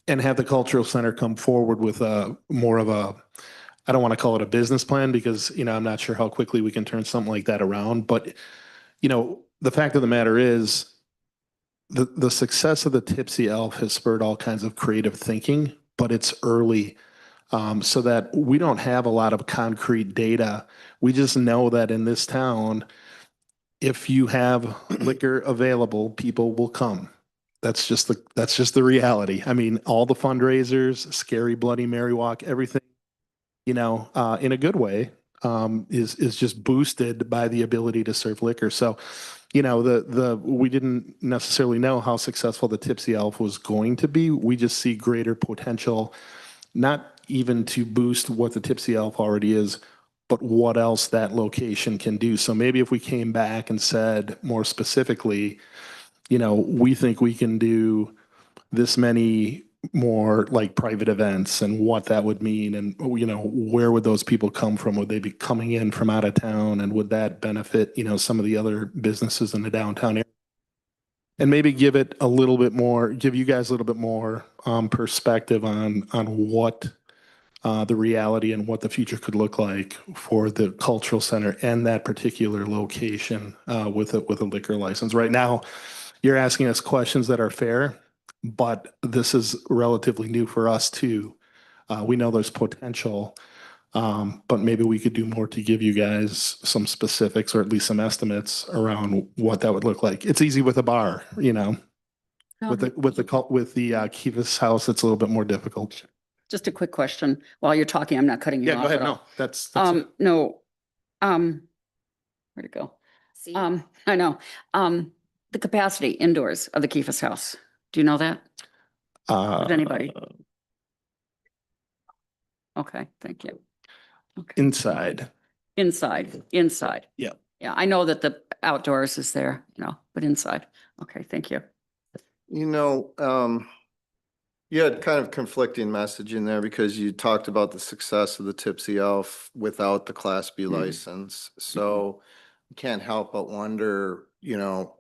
Speaker 15: and have the Cultural Center come forward with more of a, I don't want to call it a business plan, because, I'm not sure how quickly we can turn something like that around. But, the fact of the matter is the success of the Tipsy Elf has spurred all kinds of creative thinking, but it's early. So that we don't have a lot of concrete data. We just know that in this town, if you have liquor available, people will come. That's just the reality. I mean, all the fundraisers, Scary Bloody Mary Walk, everything, in a good way, is just boosted by the ability to serve liquor. So, we didn't necessarily know how successful the Tipsy Elf was going to be. We just see greater potential, not even to boost what the Tipsy Elf already is, but what else that location can do. So maybe if we came back and said more specifically, we think we can do this many more like private events and what that would mean, and where would those people come from? Would they be coming in from out of town, and would that benefit some of the other businesses in the downtown area? And maybe give you guys a little bit more perspective on what the reality and what the future could look like for the cultural center and that particular location with a liquor license. Right now, you're asking us questions that are fair, but this is relatively new for us too. We know there's potential, but maybe we could do more to give you guys some specifics, or at least some estimates around what that would look like. It's easy with a bar, with the Kivas House, it's a little bit more difficult.
Speaker 1: Just a quick question. While you're talking, I'm not cutting you off.
Speaker 15: Yeah, go ahead.
Speaker 1: at
Speaker 15: No,
Speaker 1: all.
Speaker 15: that's
Speaker 1: No. Where'd it go?
Speaker 2: See?
Speaker 1: I know. The capacity indoors of the Kifas House. Do you know that? Does anybody? Okay, thank you. Okay.
Speaker 15: Inside.
Speaker 1: Inside.
Speaker 15: Yeah.
Speaker 1: Yeah, I know that the outdoors is there, but inside. Okay, thank you.
Speaker 6: You had kind of conflicting message in there because you talked about the success of the Tipsy Elf without the Class B license. So you can't help but wonder,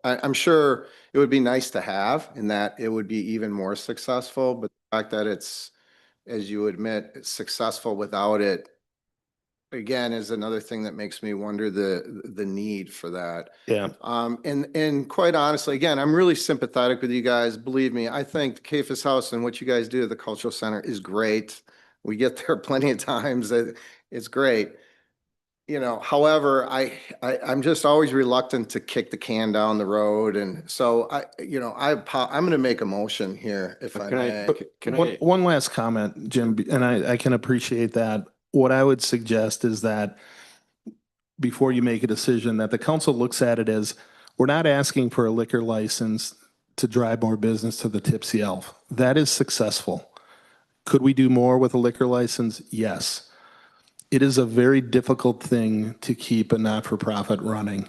Speaker 6: I'm sure it would be nice to have in that it would be even more successful, but the fact that it's, as you admit, it's successful without it, again, is another thing that makes me wonder the need for that.
Speaker 15: Yeah.
Speaker 6: And quite honestly, again, I'm really sympathetic with you guys. Believe me, I think the CAFIS House and what you guys do at the Cultural Center is great. We get there plenty of times. It's great. However, I'm just always reluctant to kick the can down the road. And so I'm going to make a motion here if I may.
Speaker 15: One last comment, Jim, and I can appreciate that. What I would suggest is that before you make a decision, that the council looks at it as, we're not asking for a liquor license to drive more business to the Tipsy Elf. That is successful. Could we do more with a liquor license? Yes. It is a very difficult thing to keep a not-for-profit running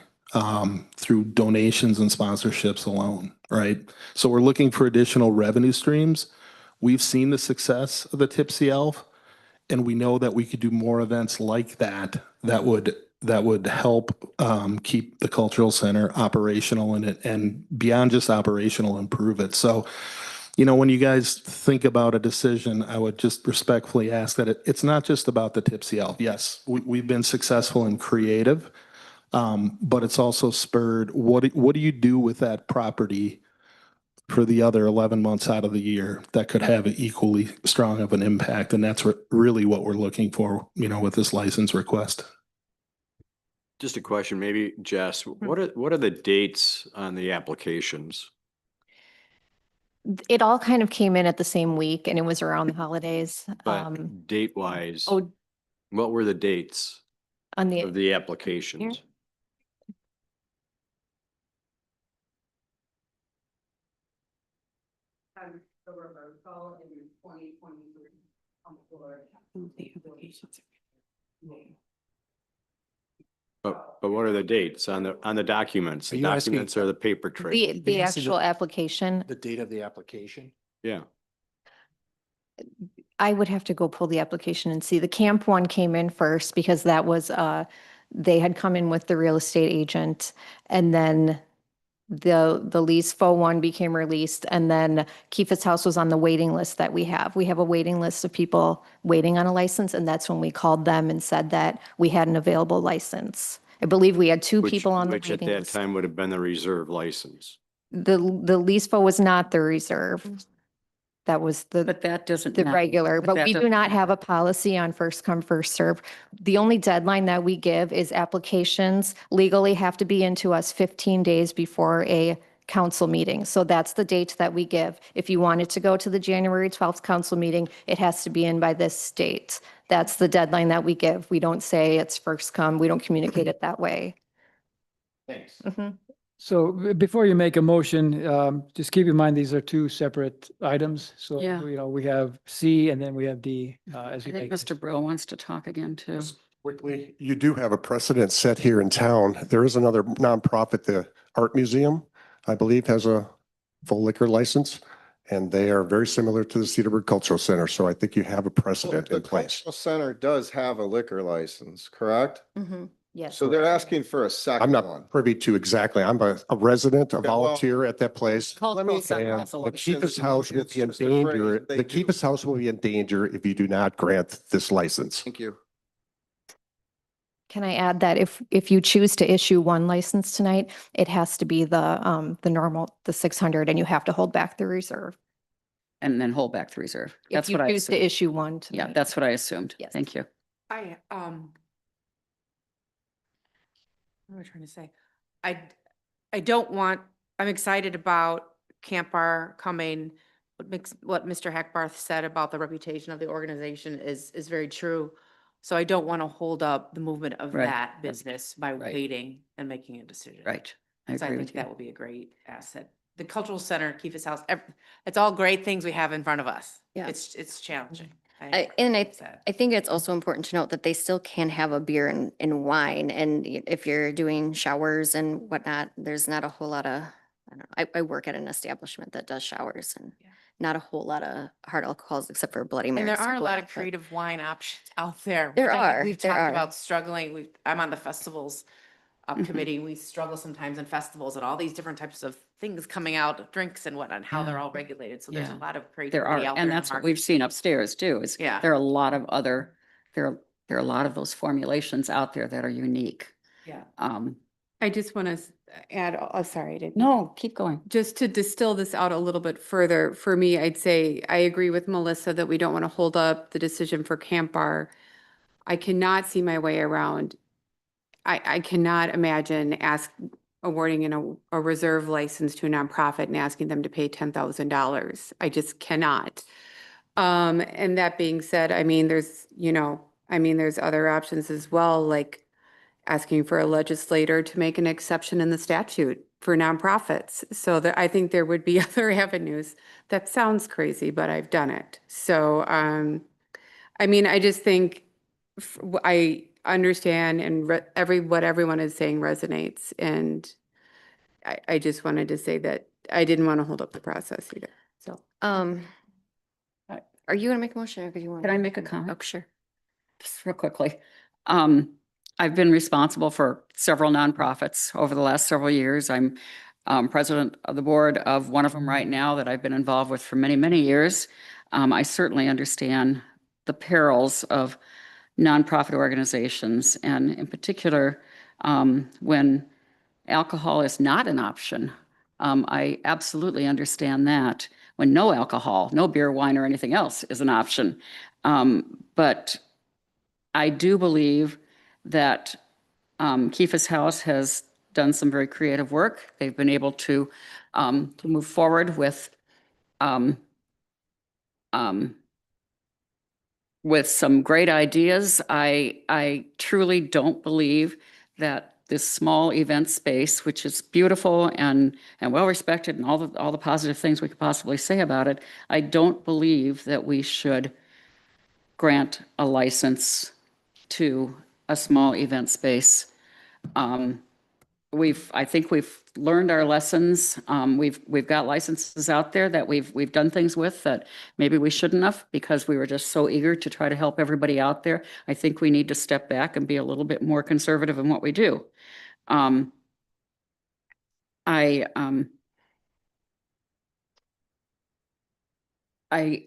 Speaker 15: through donations and sponsorships alone, right? So we're looking for additional revenue streams. We've seen the success of the Tipsy Elf, and we know that we could do more events like that that would help keep the cultural center operational and beyond just operational, improve it. So, when you guys think about a decision, I would just respectfully ask that it's not just about the Tipsy Elf. Yes, we've been successful and creative, but it's also spurred, what do you do with that property for the other 11 months out of the year that could have equally strong of an impact? And that's really what we're looking for, with this license request.
Speaker 9: Just a question, maybe Jess, what are the dates on the applications?
Speaker 14: It all kind of came in at the same week and it was around the holidays.
Speaker 9: But date wise,
Speaker 14: Oh,
Speaker 9: what were the dates
Speaker 14: on
Speaker 9: of the applications? But what are the dates on the documents?
Speaker 18: Are
Speaker 9: The
Speaker 18: you asking-
Speaker 9: documents are the paper trail.
Speaker 14: the actual application,
Speaker 18: The date of the application?
Speaker 9: Yeah.
Speaker 14: I would have to go pull the application and see. The camp one came in first because that was, they had come in with the real estate agent, and then the lease fo one became released, and then Keefa's House was on the waiting list that we have. We have a waiting list of people waiting on a license, and that's when we called them and said that we had an available license. I believe we had two people on the
Speaker 9: Which at
Speaker 14: waiting
Speaker 9: that
Speaker 14: list.
Speaker 9: time would have been the reserve license.
Speaker 14: The lease fo was not the reserve. That was
Speaker 1: But that doesn't.
Speaker 14: the
Speaker 1: matter.
Speaker 14: regular, but
Speaker 1: that
Speaker 14: we do
Speaker 1: doesn't
Speaker 14: not have
Speaker 1: matter.
Speaker 14: a policy on first come, first serve. The only deadline that we give is applications legally have to be into us 15 days before a council meeting. So that's the date that we give. If you wanted to go to the January 12th council meeting, it has to be in by this date. That's the deadline that we give. We don't say it's first come. We don't communicate it that way.
Speaker 18: Thanks.
Speaker 14: Mhm.
Speaker 4: So before you make a motion, just keep in mind, these are two separate items. So,
Speaker 1: Yeah.
Speaker 4: we have C and then we have D as
Speaker 1: I
Speaker 4: we
Speaker 1: think
Speaker 4: make.
Speaker 1: Mr. Brill wants to talk again too.
Speaker 16: Quickly, you do have a precedent set here in town. There is another nonprofit, the Art Museum, I believe, has a full liquor license, and they are very similar to the Cedarburg Cultural Center. So I think you have a precedent
Speaker 6: The
Speaker 16: in place.
Speaker 6: Cultural Center does have a liquor license, correct?
Speaker 14: Yes.
Speaker 6: So they're asking for a
Speaker 16: I'm
Speaker 6: second
Speaker 16: not
Speaker 6: one.
Speaker 16: privy to exactly. I'm a resident, a
Speaker 6: Yeah, well,
Speaker 16: volunteer at that place.
Speaker 1: Cultural Center
Speaker 16: And
Speaker 1: has a
Speaker 16: the
Speaker 1: license.
Speaker 16: Keefa's House will
Speaker 6: It's
Speaker 16: be in
Speaker 6: just a phrase
Speaker 16: danger.
Speaker 6: that they
Speaker 16: The
Speaker 6: do.
Speaker 16: Keefa's House will be in danger if you do not grant this license.
Speaker 6: Thank you.
Speaker 14: Can I add that if you choose to issue one license tonight, it has to be the normal, the 600, and you have to hold back the reserve.
Speaker 1: And then hold back the reserve.
Speaker 14: If
Speaker 1: That's
Speaker 14: you
Speaker 1: what I
Speaker 14: choose to
Speaker 1: assumed.
Speaker 14: issue one
Speaker 1: Yeah,
Speaker 14: tonight.
Speaker 1: that's what I assumed.
Speaker 14: Yes.
Speaker 1: Thank you.
Speaker 5: What am I trying to say? I don't want, I'm excited about Camp Bar coming. What Mr. Hackbarth said about the reputation of the organization is very true. So I don't want to hold up the movement of
Speaker 1: Right.
Speaker 5: that business by
Speaker 1: Right.
Speaker 5: waiting and making a decision.
Speaker 1: Right. I
Speaker 5: So I
Speaker 1: agree
Speaker 5: think
Speaker 1: with you.
Speaker 5: that will be a great asset. The cultural center, Keefa's House, it's all great things we have in front of us.
Speaker 2: Yeah.
Speaker 5: It's challenging.
Speaker 2: I think it's also important to note that they still can have a beer and wine. And if you're doing showers and whatnot, there's not a whole lot of, I don't know, I work at an establishment that does showers and not a whole lot of hard alcohols except for Bloody
Speaker 5: And
Speaker 2: Marys.
Speaker 5: there are a
Speaker 2: to go
Speaker 5: lot
Speaker 2: out,
Speaker 5: of
Speaker 2: but-
Speaker 5: creative wine options out there.
Speaker 2: There
Speaker 5: which I think
Speaker 2: are,
Speaker 5: We've
Speaker 2: there
Speaker 5: talked
Speaker 2: are.
Speaker 5: about struggling. I'm on the festivals
Speaker 1: Mhm.
Speaker 5: committee. We struggle sometimes in festivals and all these different types of things coming out, drinks and whatnot, and how they're
Speaker 1: Yeah.
Speaker 5: all regulated. So there's a
Speaker 1: Yeah.
Speaker 5: lot of
Speaker 1: There
Speaker 5: creativity
Speaker 1: are,
Speaker 5: out there.
Speaker 1: and
Speaker 5: in the
Speaker 1: that's what
Speaker 5: market.
Speaker 1: we've seen upstairs too, is
Speaker 5: Yeah.
Speaker 1: there are a lot of other, there are a lot of those formulations out there that are unique.
Speaker 5: Yeah.
Speaker 7: I just want to add, oh, sorry, I didn't.
Speaker 1: No, keep going.
Speaker 7: Just to distill this out a little bit further, for me, I'd say I agree with Melissa that we don't want to hold up the decision for Camp Bar. I cannot see my way around. I cannot imagine awarding a reserve license to a nonprofit and asking them to pay $10,000. I just cannot. And that being said, I mean, there's other options as well, like asking for a legislator to make an exception in the statute for nonprofits. So that I think there would be other avenues. That sounds crazy, but I've done it. So, I mean, I just think I understand and what everyone is saying resonates. And I just wanted to say that I didn't want to hold up the process either. So,
Speaker 2: Are you gonna make a motion or do you want?
Speaker 1: Can I make a comment?
Speaker 2: Oh, sure.
Speaker 1: Just real quickly. I've been responsible for several nonprofits over the last several years. I'm president of the board of one of them right now that I've been involved with for many, many years. I certainly understand the perils of nonprofit organizations, and in particular, when alcohol is not an option. I absolutely understand that when no alcohol, no beer, wine, or anything else is an option. But I do believe that Keefa's House has done some very creative work. They've been able to move forward with some great ideas. I truly don't believe that this small event space, which is beautiful and well respected and all the positive things we could possibly say about it, I don't believe that we should grant a license to a small event space. I think we've learned our lessons. We've got licenses out there that we've done things with that maybe we shouldn't have because we were just so eager to try to help everybody out there. I think we need to step back and be a little bit more conservative in what we do. I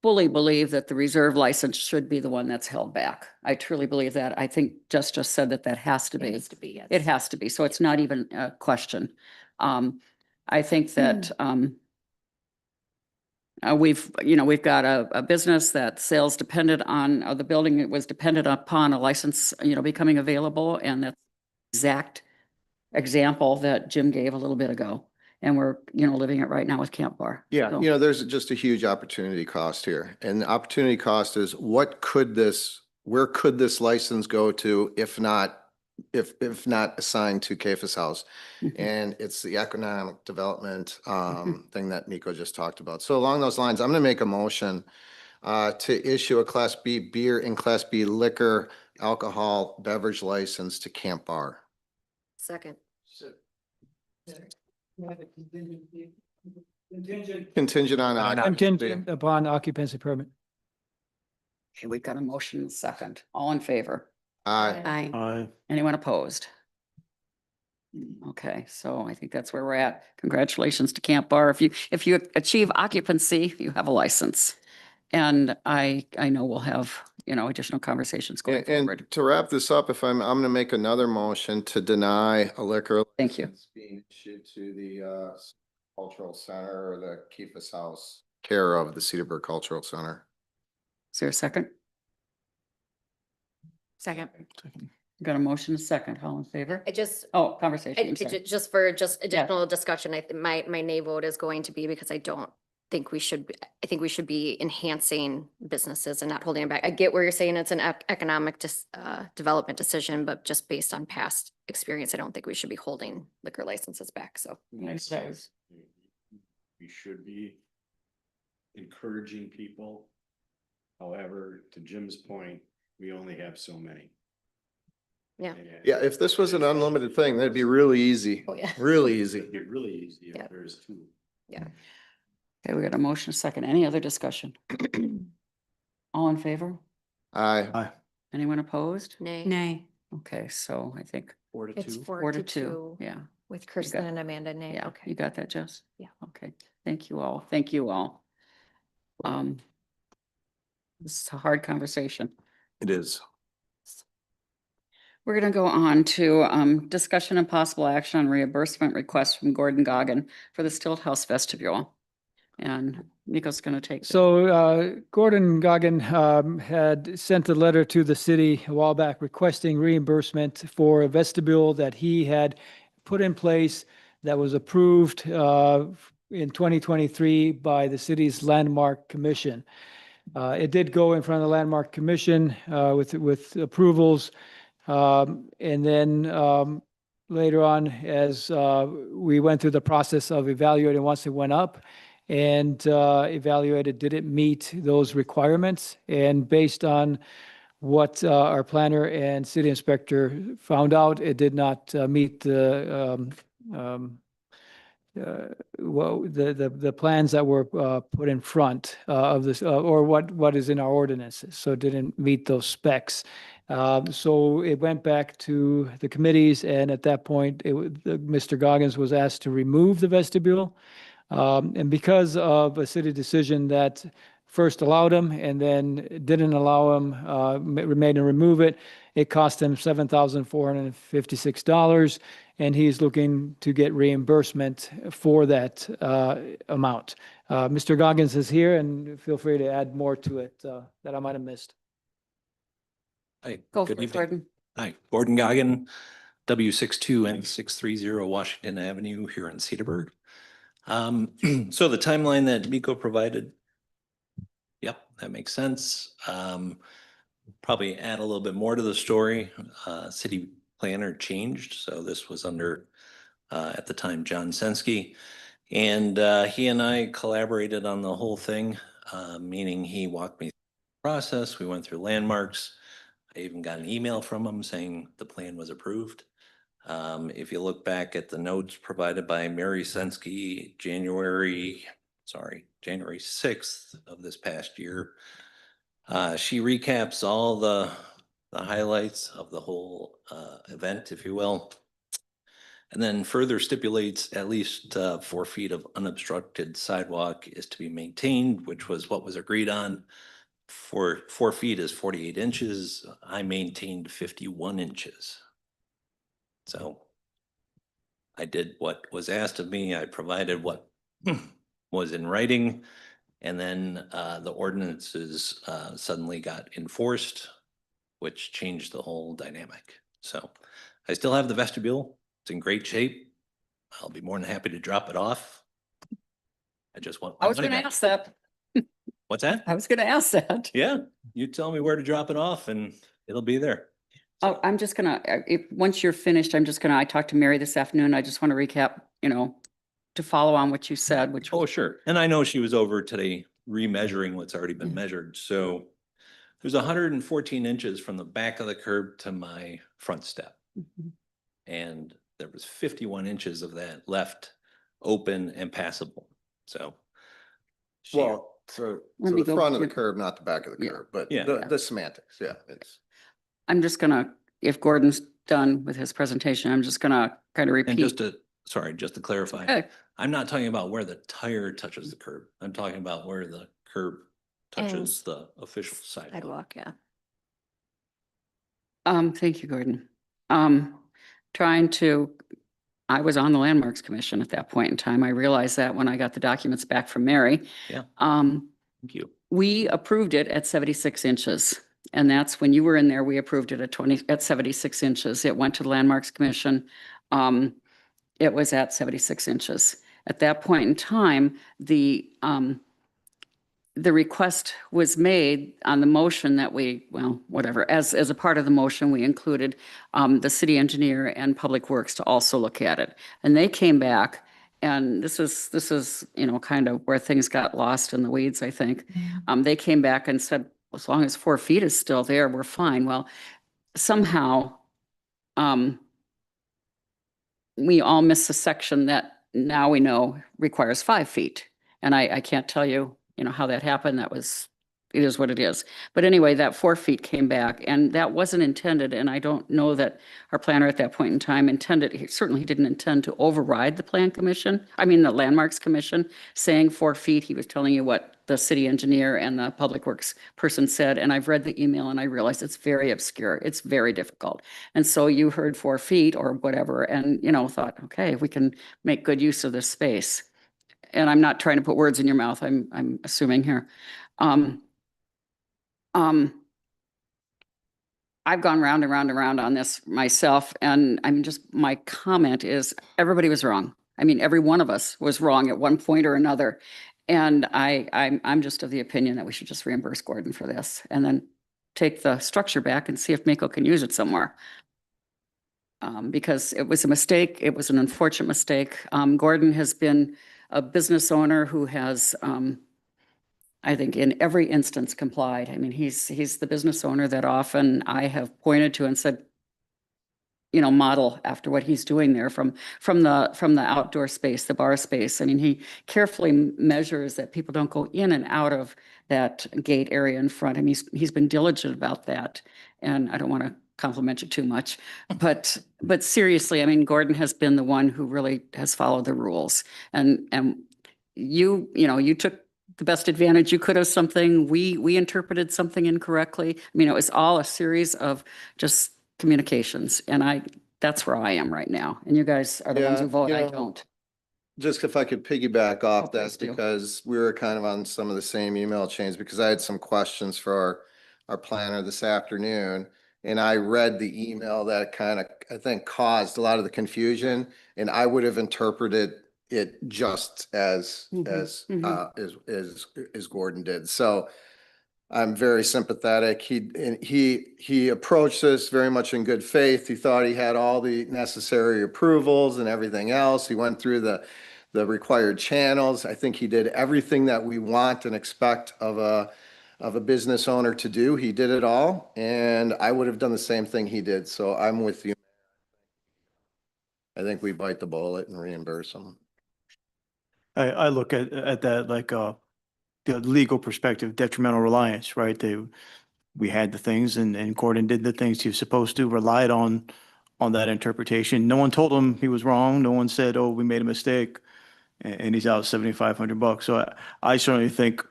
Speaker 1: fully believe that the reserve license should be the one that's held back. I truly believe that. I think just said that has to be.
Speaker 5: It has to be, yes.
Speaker 1: It has to be. So it's not even a question. I think that we've got a business that sales depended on, the building it was dependent upon a license, becoming available, and that's exact example that Jim gave a little bit ago. And we're, living it right now with Camp Bar.
Speaker 6: Yeah,
Speaker 1: So-
Speaker 6: there's just a huge opportunity cost here. And the opportunity cost is where could this license go to if not assigned to Keefa's House? And it's the economic development thing that Nico just talked about. So along those lines, I'm gonna make a motion to issue a Class B beer and Class B liquor alcohol beverage license to Camp Bar.
Speaker 2: Second.
Speaker 6: Contingent on occupancy.
Speaker 4: Contingent upon occupancy permit.
Speaker 1: Okay, we've got a motion and a second. All in favor?
Speaker 6: Aye.
Speaker 7: Aye.
Speaker 1: Anyone opposed? Okay, so I think that's where we're at. Congratulations to Camp Bar. If you achieve occupancy, you have a license. And I know we'll have, additional conversations going forward.
Speaker 6: And to wrap this up, if I'm gonna make another motion to deny a liquor.
Speaker 1: Thank you.
Speaker 6: license being issued to the cultural center or the Keefa's House care of the Cedarburg Cultural Center.
Speaker 1: Is there a second?
Speaker 5: Second.
Speaker 1: Got a motion, a second. All in favor?
Speaker 2: I just,
Speaker 1: Conversation. I'm sorry.
Speaker 2: just for additional discussion, my nay vote is going to be because I don't think we should, I think we should be enhancing businesses and not holding them back. I get where you're saying it's an economic development decision, but just based on past experience, I don't think we should be holding liquor licenses back, so.
Speaker 9: We should be encouraging people. However, to Jim's point, we only have so many.
Speaker 2: Yeah.
Speaker 6: Yeah, if this was an unlimited thing, that'd be really easy.
Speaker 2: Oh, yeah.
Speaker 6: Really easy.
Speaker 9: It'd be really easy
Speaker 2: Yeah.
Speaker 9: if there's two.
Speaker 2: Yeah.
Speaker 1: Okay, we got a motion, a second. Any other discussion? All in favor?
Speaker 6: Aye.
Speaker 1: Anyone opposed?
Speaker 2: Nay.
Speaker 7: Nay.
Speaker 1: Okay, so I think
Speaker 14: It's
Speaker 1: 4-2. Yeah,
Speaker 14: with Kristen and Amanda Nay.
Speaker 1: yeah.
Speaker 14: Okay.
Speaker 1: You got that, Jess?
Speaker 14: Yeah.
Speaker 1: Okay, thank you all. Thank you all. This is a hard conversation.
Speaker 12: It is.
Speaker 1: We're gonna go on to discussion and possible action on reimbursement request from Gordon Goggin for the Stilt House vestibule. And Nico's gonna take.
Speaker 4: So Gordon Goggin had sent a letter to the city a while back requesting reimbursement for a vestibule that he had put in place that was approved in 2023 by the city's Landmark Commission. It did go in front of the Landmark Commission with approvals. And then later on, as we went through the process of evaluating once it went up and evaluated, did it meet those requirements? And based on what our planner and city inspector found out, it did not meet the plans that were put in front of this, or what is in our ordinances. So it didn't meet those specs. So it went back to the committees, and at that point, Mr. Goggins was asked to remove the vestibule. And because of a city decision that first allowed him and then didn't allow him, made him remove it, it cost him $7,456, and he's looking to get reimbursement for that amount. Mr. Goggins is here, and feel free to add more to it that I might have missed.
Speaker 19: Hi,
Speaker 1: Go for
Speaker 19: good
Speaker 1: it,
Speaker 19: evening.
Speaker 1: Gordon.
Speaker 19: Hi, Gordon Goggin, W62 and 630 Washington Avenue here in Cedarburg. So the timeline that Miko provided, yep, that makes sense. Probably add a little bit more to the story. City planner changed, so this was under, at the time, John Sensky. And he and I collaborated on the whole thing, meaning he walked me through the process. We went through landmarks. I even got an email from him saying the plan was approved. If you look back at the notes provided by Mary Sensky, January 6th of this past year, she recaps all the highlights of the whole event, if you will, and then further stipulates at least 4 feet of unobstructed sidewalk is to be maintained, which was what was agreed on. 4 feet is 48 inches. I maintained 51 inches. So I did what was asked of me. I provided what was in writing. And then the ordinances suddenly got enforced, which changed the whole dynamic. So I still have the vestibule. It's in great shape. I'll be more than happy to drop it off. I just want.
Speaker 1: I was gonna ask that.
Speaker 19: What's that?
Speaker 1: I was gonna ask that.
Speaker 19: Yeah, you tell me where to drop it off and it'll be there.
Speaker 1: Oh, I'm just gonna, once you're finished, I talked to Mary this afternoon. I just want to recap, to follow on what you said, which.
Speaker 19: Oh, sure. And I know she was over today remeasuring what's already been measured. So there's 114 inches from the back of the curb to my front step. And there was 51 inches of that left open and passable. So.
Speaker 6: Well, so the front of the curb, not the back of the
Speaker 1: Yeah.
Speaker 6: curb, but
Speaker 19: Yeah.
Speaker 6: the semantics, yeah. It's
Speaker 1: I'm just gonna, if Gordon's done with his presentation, I'm just gonna kind of
Speaker 19: And
Speaker 1: repeat.
Speaker 19: just to clarify,
Speaker 1: Okay.
Speaker 19: I'm not talking about where the tire touches the curb. I'm talking about where the curb touches the official sidewalk.
Speaker 2: Sidewalk, yeah.
Speaker 1: Thank you, Gordon. I was on the Landmarks Commission at that point in time. I realized that when I got the documents back from Mary.
Speaker 19: Yeah. Thank you.
Speaker 1: We approved it at 76 inches. And that's when you were in there, we approved it at 76 inches. It went to the Landmarks Commission. It was at 76 inches. At that point in time, the request was made on the motion that as a part of the motion, we included the city engineer and Public Works to also look at it. And they came back, and this is kind of where things got lost in the weeds, I think. They came back and said, as long as 4 feet is still there, we're fine. Well, somehow we all missed a section that now we know requires 5 feet. And I can't tell you, how that happened. It is what it is. But anyway, that 4 feet came back and that wasn't intended. And I don't know that our planner at that point in time he certainly didn't intend to override the the Landmarks Commission, saying 4 feet. He was telling you what the city engineer and the public works person said. And I've read the email and I realized it's very obscure. It's very difficult. And so you heard 4 feet or whatever and, thought, okay, we can make good use of this space. And I'm not trying to put words in your mouth. I'm assuming here. I've gone round and round and round on this myself, and my comment is everybody was wrong. Every one of us was wrong at one point or another. And I'm just of the opinion that we should just reimburse Gordon for this and then take the structure back and see if Mako can use it somewhere. Because it was a mistake. It was an unfortunate mistake. Gordon has been a business owner who has, I think in every instance complied. He's the business owner that often I have pointed to and said, model after what he's doing there from the outdoor space, the bar space. He carefully measures that people don't go in and out of that gate area in front. He's been diligent about that. And I don't want to compliment you too much, but seriously, Gordon has been the one who really has followed the rules. And you took the best advantage you could of something. We interpreted something incorrectly. It was all a series of just communications. And that's where I am right now. And you guys are the ones who vote. I don't.
Speaker 6: Just if I could piggyback off that,
Speaker 1: please do.
Speaker 6: because we were kind of on some of the same email chains, because I had some questions for our planner this afternoon. And I read the email that kind of, I think, caused a lot of the confusion. And I would have interpreted it just as Gordon did. So I'm very sympathetic. He approached this very much in good faith. He thought he had all the necessary approvals and everything else. He went through the required channels. I think he did everything that we want and expect of a business owner to do. He did it all, and I would have done the same thing he did. So I'm with you. I think we bite the bullet and reimburse him.
Speaker 8: I look at that like the legal perspective, detrimental reliance, right? We had the things and Gordon did the things he was supposed to, relied on that interpretation. No one told him he was wrong. No one said, oh, we made a mistake and he's out $7,500. So I certainly think,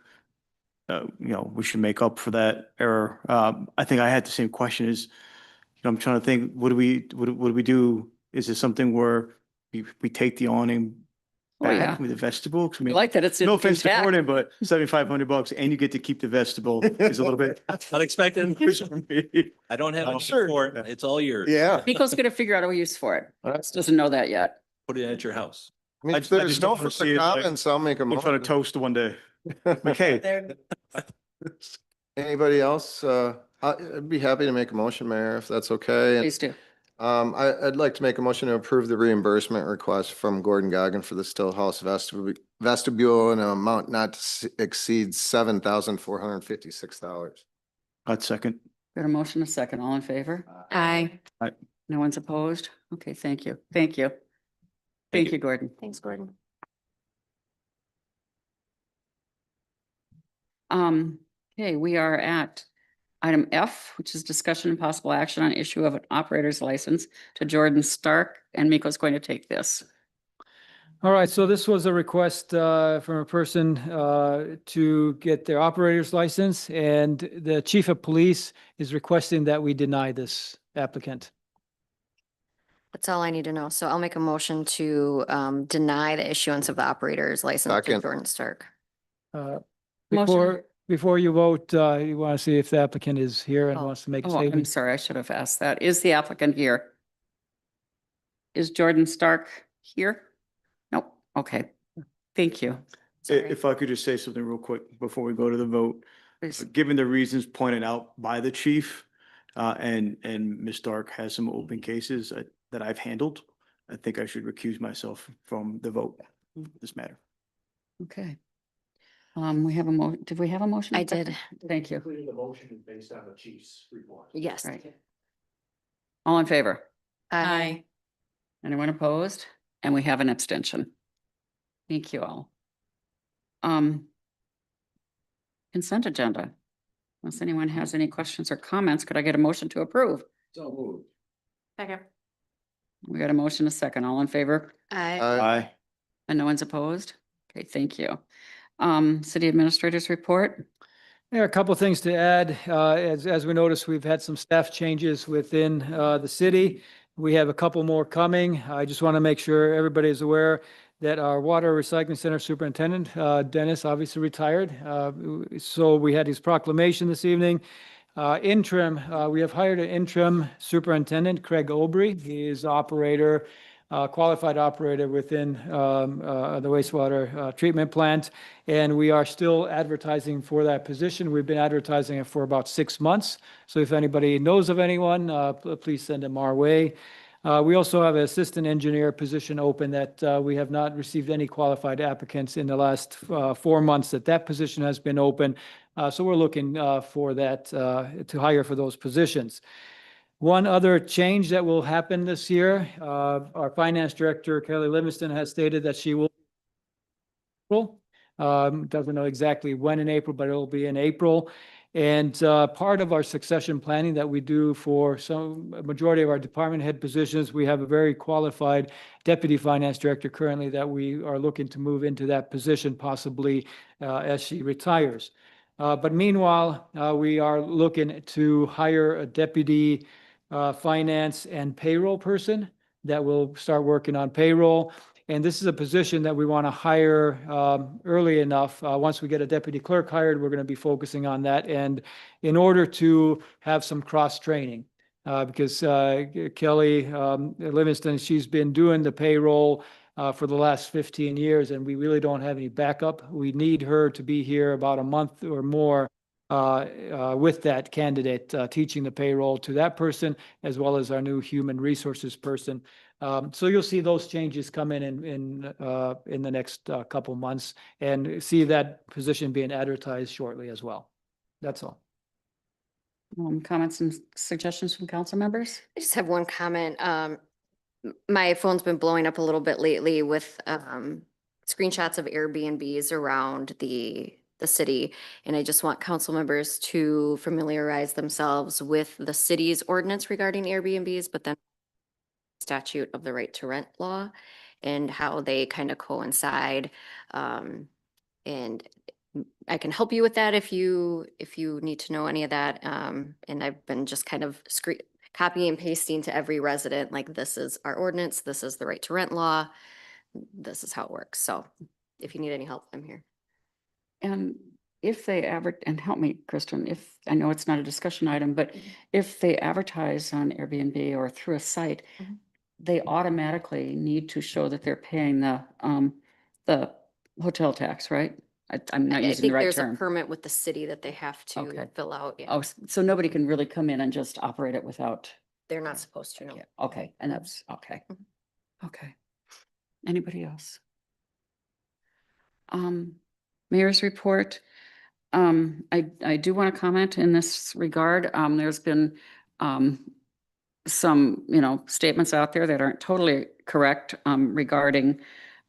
Speaker 8: we should make up for that error. I think I had the same question as, I'm trying to think, what do we do? Is it something where we take the awning back with the vestibule?
Speaker 1: I like that it's
Speaker 8: no offense to
Speaker 1: intact.
Speaker 8: Gordon, but $7,500 and you get to keep the vestibule is a little bit
Speaker 19: Unexpected.
Speaker 8: for me.
Speaker 19: I don't have
Speaker 8: I'm
Speaker 19: a
Speaker 8: sure.
Speaker 19: support. It's all yours.
Speaker 6: Yeah.
Speaker 1: Miko's going to figure out a use for it. Just doesn't know that yet.
Speaker 19: Put it at your house.
Speaker 6: I
Speaker 8: just
Speaker 6: there's no
Speaker 8: don't wanna see
Speaker 6: further
Speaker 8: it like-
Speaker 6: comments. I'll make a
Speaker 8: We're trying
Speaker 6: motion.
Speaker 8: to toast one day. Like, hey,
Speaker 6: Anybody else? I'd be happy to make a motion, Mayor, if that's okay. And,
Speaker 1: Please do.
Speaker 6: I'd like to make a motion to approve the reimbursement request from Gordon Goggin for the Stillhouse vestibule in an amount not to exceed $7,456.
Speaker 8: I'd second.
Speaker 1: Got a motion, a second. All in favor?
Speaker 7: Aye.
Speaker 1: No one's opposed? Okay, thank you. Thank you. Thank you, Gordon.
Speaker 2: Thanks, Gordon.
Speaker 1: Okay, we are at item F, which is discussion and possible action on issue of an operator's license to Jordan Stark, and Miko's going to take this.
Speaker 4: All right, so this was a request from a person to get their operator's license, and the chief of police is requesting that we deny this applicant.
Speaker 2: That's all I need to know. So I'll make a motion to deny the issuance of the operator's license to
Speaker 6: Second.
Speaker 2: Jordan Stark.
Speaker 4: Before you vote, you want to see if the applicant is here and wants to make a
Speaker 1: Oh, I'm
Speaker 4: statement?
Speaker 1: sorry, I should have asked that. Is the applicant here? Is Jordan Stark here? Nope. Okay. Thank you. Sorry.
Speaker 8: If I could just say something real quick before we go to the vote.
Speaker 1: Please.
Speaker 8: Given the reasons pointed out by the chief, and Ms. Stark has some open cases that I've handled, I think I should recuse myself from the vote in this matter.
Speaker 1: Okay. We have did we have a motion?
Speaker 2: I did.
Speaker 1: Thank you.
Speaker 3: Including the motion is based on the chief's report.
Speaker 2: Yes.
Speaker 1: Right. All in favor?
Speaker 2: Aye.
Speaker 1: Anyone opposed? And we have an abstention. Thank you all. Consent agenda. Unless anyone has any questions or comments, could I get a motion to approve?
Speaker 11: So moved.
Speaker 5: Second.
Speaker 1: We got a motion, a second. All in favor?
Speaker 8: Aye.
Speaker 1: And no one's opposed? Okay, thank you. City Administrator's report.
Speaker 4: There are a couple of things to add. As we noticed, we've had some staff changes within the city. We have a couple more coming. I just want to make sure everybody is aware that our Water Recycling Center Superintendent, Dennis, obviously retired. So we had his proclamation this evening. Interim, we have hired an interim superintendent, Craig Obry. He is operator, qualified operator within the wastewater treatment plant. And we are still advertising for that position. We've been advertising it for about 6 months. So if anybody knows of anyone, please send them our way. We also have an assistant engineer position open that we have not received any qualified applicants in the last 4 months that position has been open. So we're looking for that to hire for those positions. One other change that will happen this year, our finance director, Kelly Livingston, has stated that she will doesn't know exactly when in April, but it'll be in April. And part of our succession planning that we do for a majority of our department head positions, we have a very qualified deputy finance director currently that we are looking to move into that position possibly as she retires. But meanwhile, we are looking to hire a deputy finance and payroll person that will start working on payroll. And this is a position that we want to hire early enough. Once we get a deputy clerk hired, we're going to be focusing on that. And in order to have some cross training, because Kelly Livingston, she's been doing the payroll for the last 15 years, and we really don't have any backup. We need her to be here about a month or more with that candidate, teaching the payroll to that person, as well as our new human resources person. So you'll see those changes come in the next couple months, and see that position being advertised shortly as well. That's all.
Speaker 1: Comments and suggestions from council members?
Speaker 2: I just have one comment. My phone's been blowing up a little bit lately with screenshots of Airbnbs around the city. And I just want council members to familiarize themselves with the city's ordinance regarding Airbnbs, but then statute of the right to rent law and how they kind of coincide. And I can help you with that if you need to know any of that. And I've been just kind of copying and pasting to every resident, like, this is our ordinance, this is the right to rent law, this is how it works. So if you need any help, I'm here.
Speaker 1: And if they and help me, Kristen, if, I know it's not a discussion item, but if they advertise on Airbnb or through a site, they automatically need to show that they're paying the hotel tax, right? I'm not
Speaker 2: I
Speaker 1: using
Speaker 2: think
Speaker 1: the right
Speaker 2: there's a
Speaker 1: term.
Speaker 2: permit with the city that they have to
Speaker 1: Okay.
Speaker 2: fill out. Yeah.
Speaker 1: Oh, so nobody can really come in and just operate it without,
Speaker 2: They're not supposed to know.
Speaker 1: okay, and that's, okay. Okay. Anybody else? Mayor's report. I do want to comment in this regard. There's been some, statements out there that aren't totally correct regarding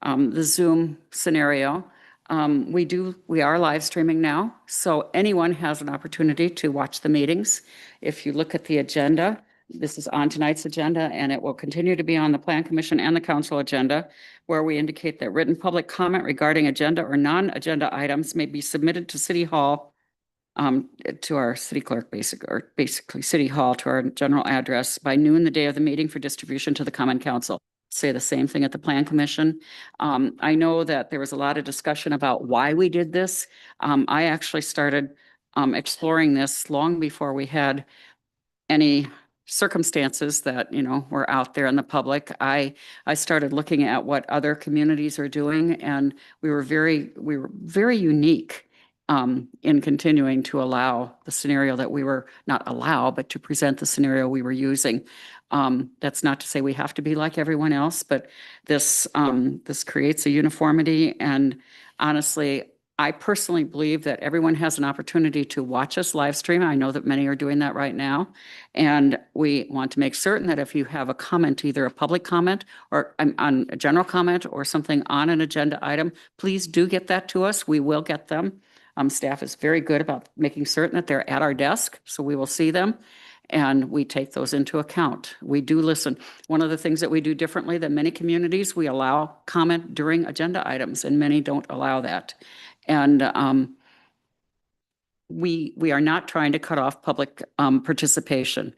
Speaker 1: the Zoom scenario. We are live streaming now, so anyone has an opportunity to watch the meetings. If you look at the agenda, this is on tonight's agenda, and it will continue to be on the Plan Commission and the Council agenda, where we indicate that written public comment regarding agenda or non-agenda items may be submitted to City Hall, to our city clerk, basically City Hall, to our general address by noon the day of the meeting for distribution to the Common Council. Say the same thing at the Plan Commission. I know that there was a lot of discussion about why we did this. I actually started exploring this long before we had any circumstances that, were out there in the public. I started looking at what other communities are doing, and we were very unique in continuing to allow the scenario that we were not allow, but to present the scenario we were using. That's not to say we have to be like everyone else, but this creates a uniformity. And honestly, I personally believe that everyone has an opportunity to watch us live stream. I know that many are doing that right now. And we want to make certain that if you have a comment, either a public comment or on a general comment or something on an agenda item, please do get that to us. We will get them. Staff is very good about making certain that they're at our desk, so we will see them. And we take those into account. We do listen. One of the things that we do differently than many communities, we allow comment during agenda items, and many don't allow that. And we are not trying to cut off public participation.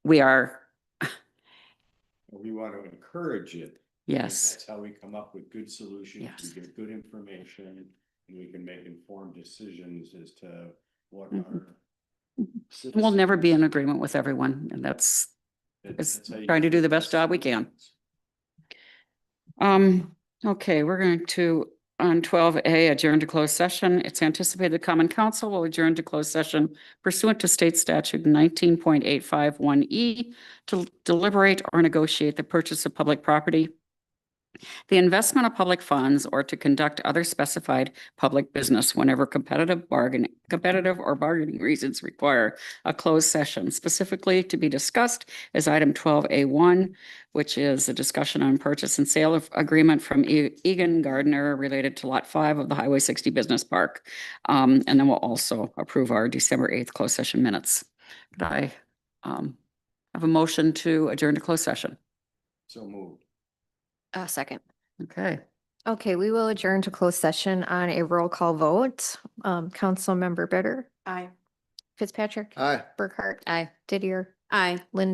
Speaker 1: We are,
Speaker 9: We want to encourage it.
Speaker 1: yes.
Speaker 9: That's how we come up with good solutions.
Speaker 1: Yes.
Speaker 9: We get good information and we can make informed decisions as to what
Speaker 1: Mhm.
Speaker 9: our.
Speaker 1: We'll never be in agreement with everyone, and that's trying to do the best job we can. Okay, we're going to, on 12A, adjourn to closed session. It's anticipated the common council will adjourn to closed session pursuant to state statute 19.851E to deliberate or negotiate the purchase of public property, the investment of public funds, or to conduct other specified public business whenever competitive or bargaining reasons require a closed session, specifically to be discussed as item 12A1, which is a discussion on purchase and sale of agreement from Egan Gardner related to Lot 5 of the Highway 60 Business Park. And then we'll also approve our December 8th closed session minutes. Could I have a motion to adjourn to closed session?
Speaker 9: So moved.
Speaker 2: Second.
Speaker 1: Okay.
Speaker 14: Okay, we will adjourn to closed session on a roll call vote. Councilmember Bitter,
Speaker 5: Aye.
Speaker 14: Fitzpatrick,
Speaker 6: Aye.
Speaker 14: Burkhart,
Speaker 2: Aye.
Speaker 14: Didier. Aye. Lindo.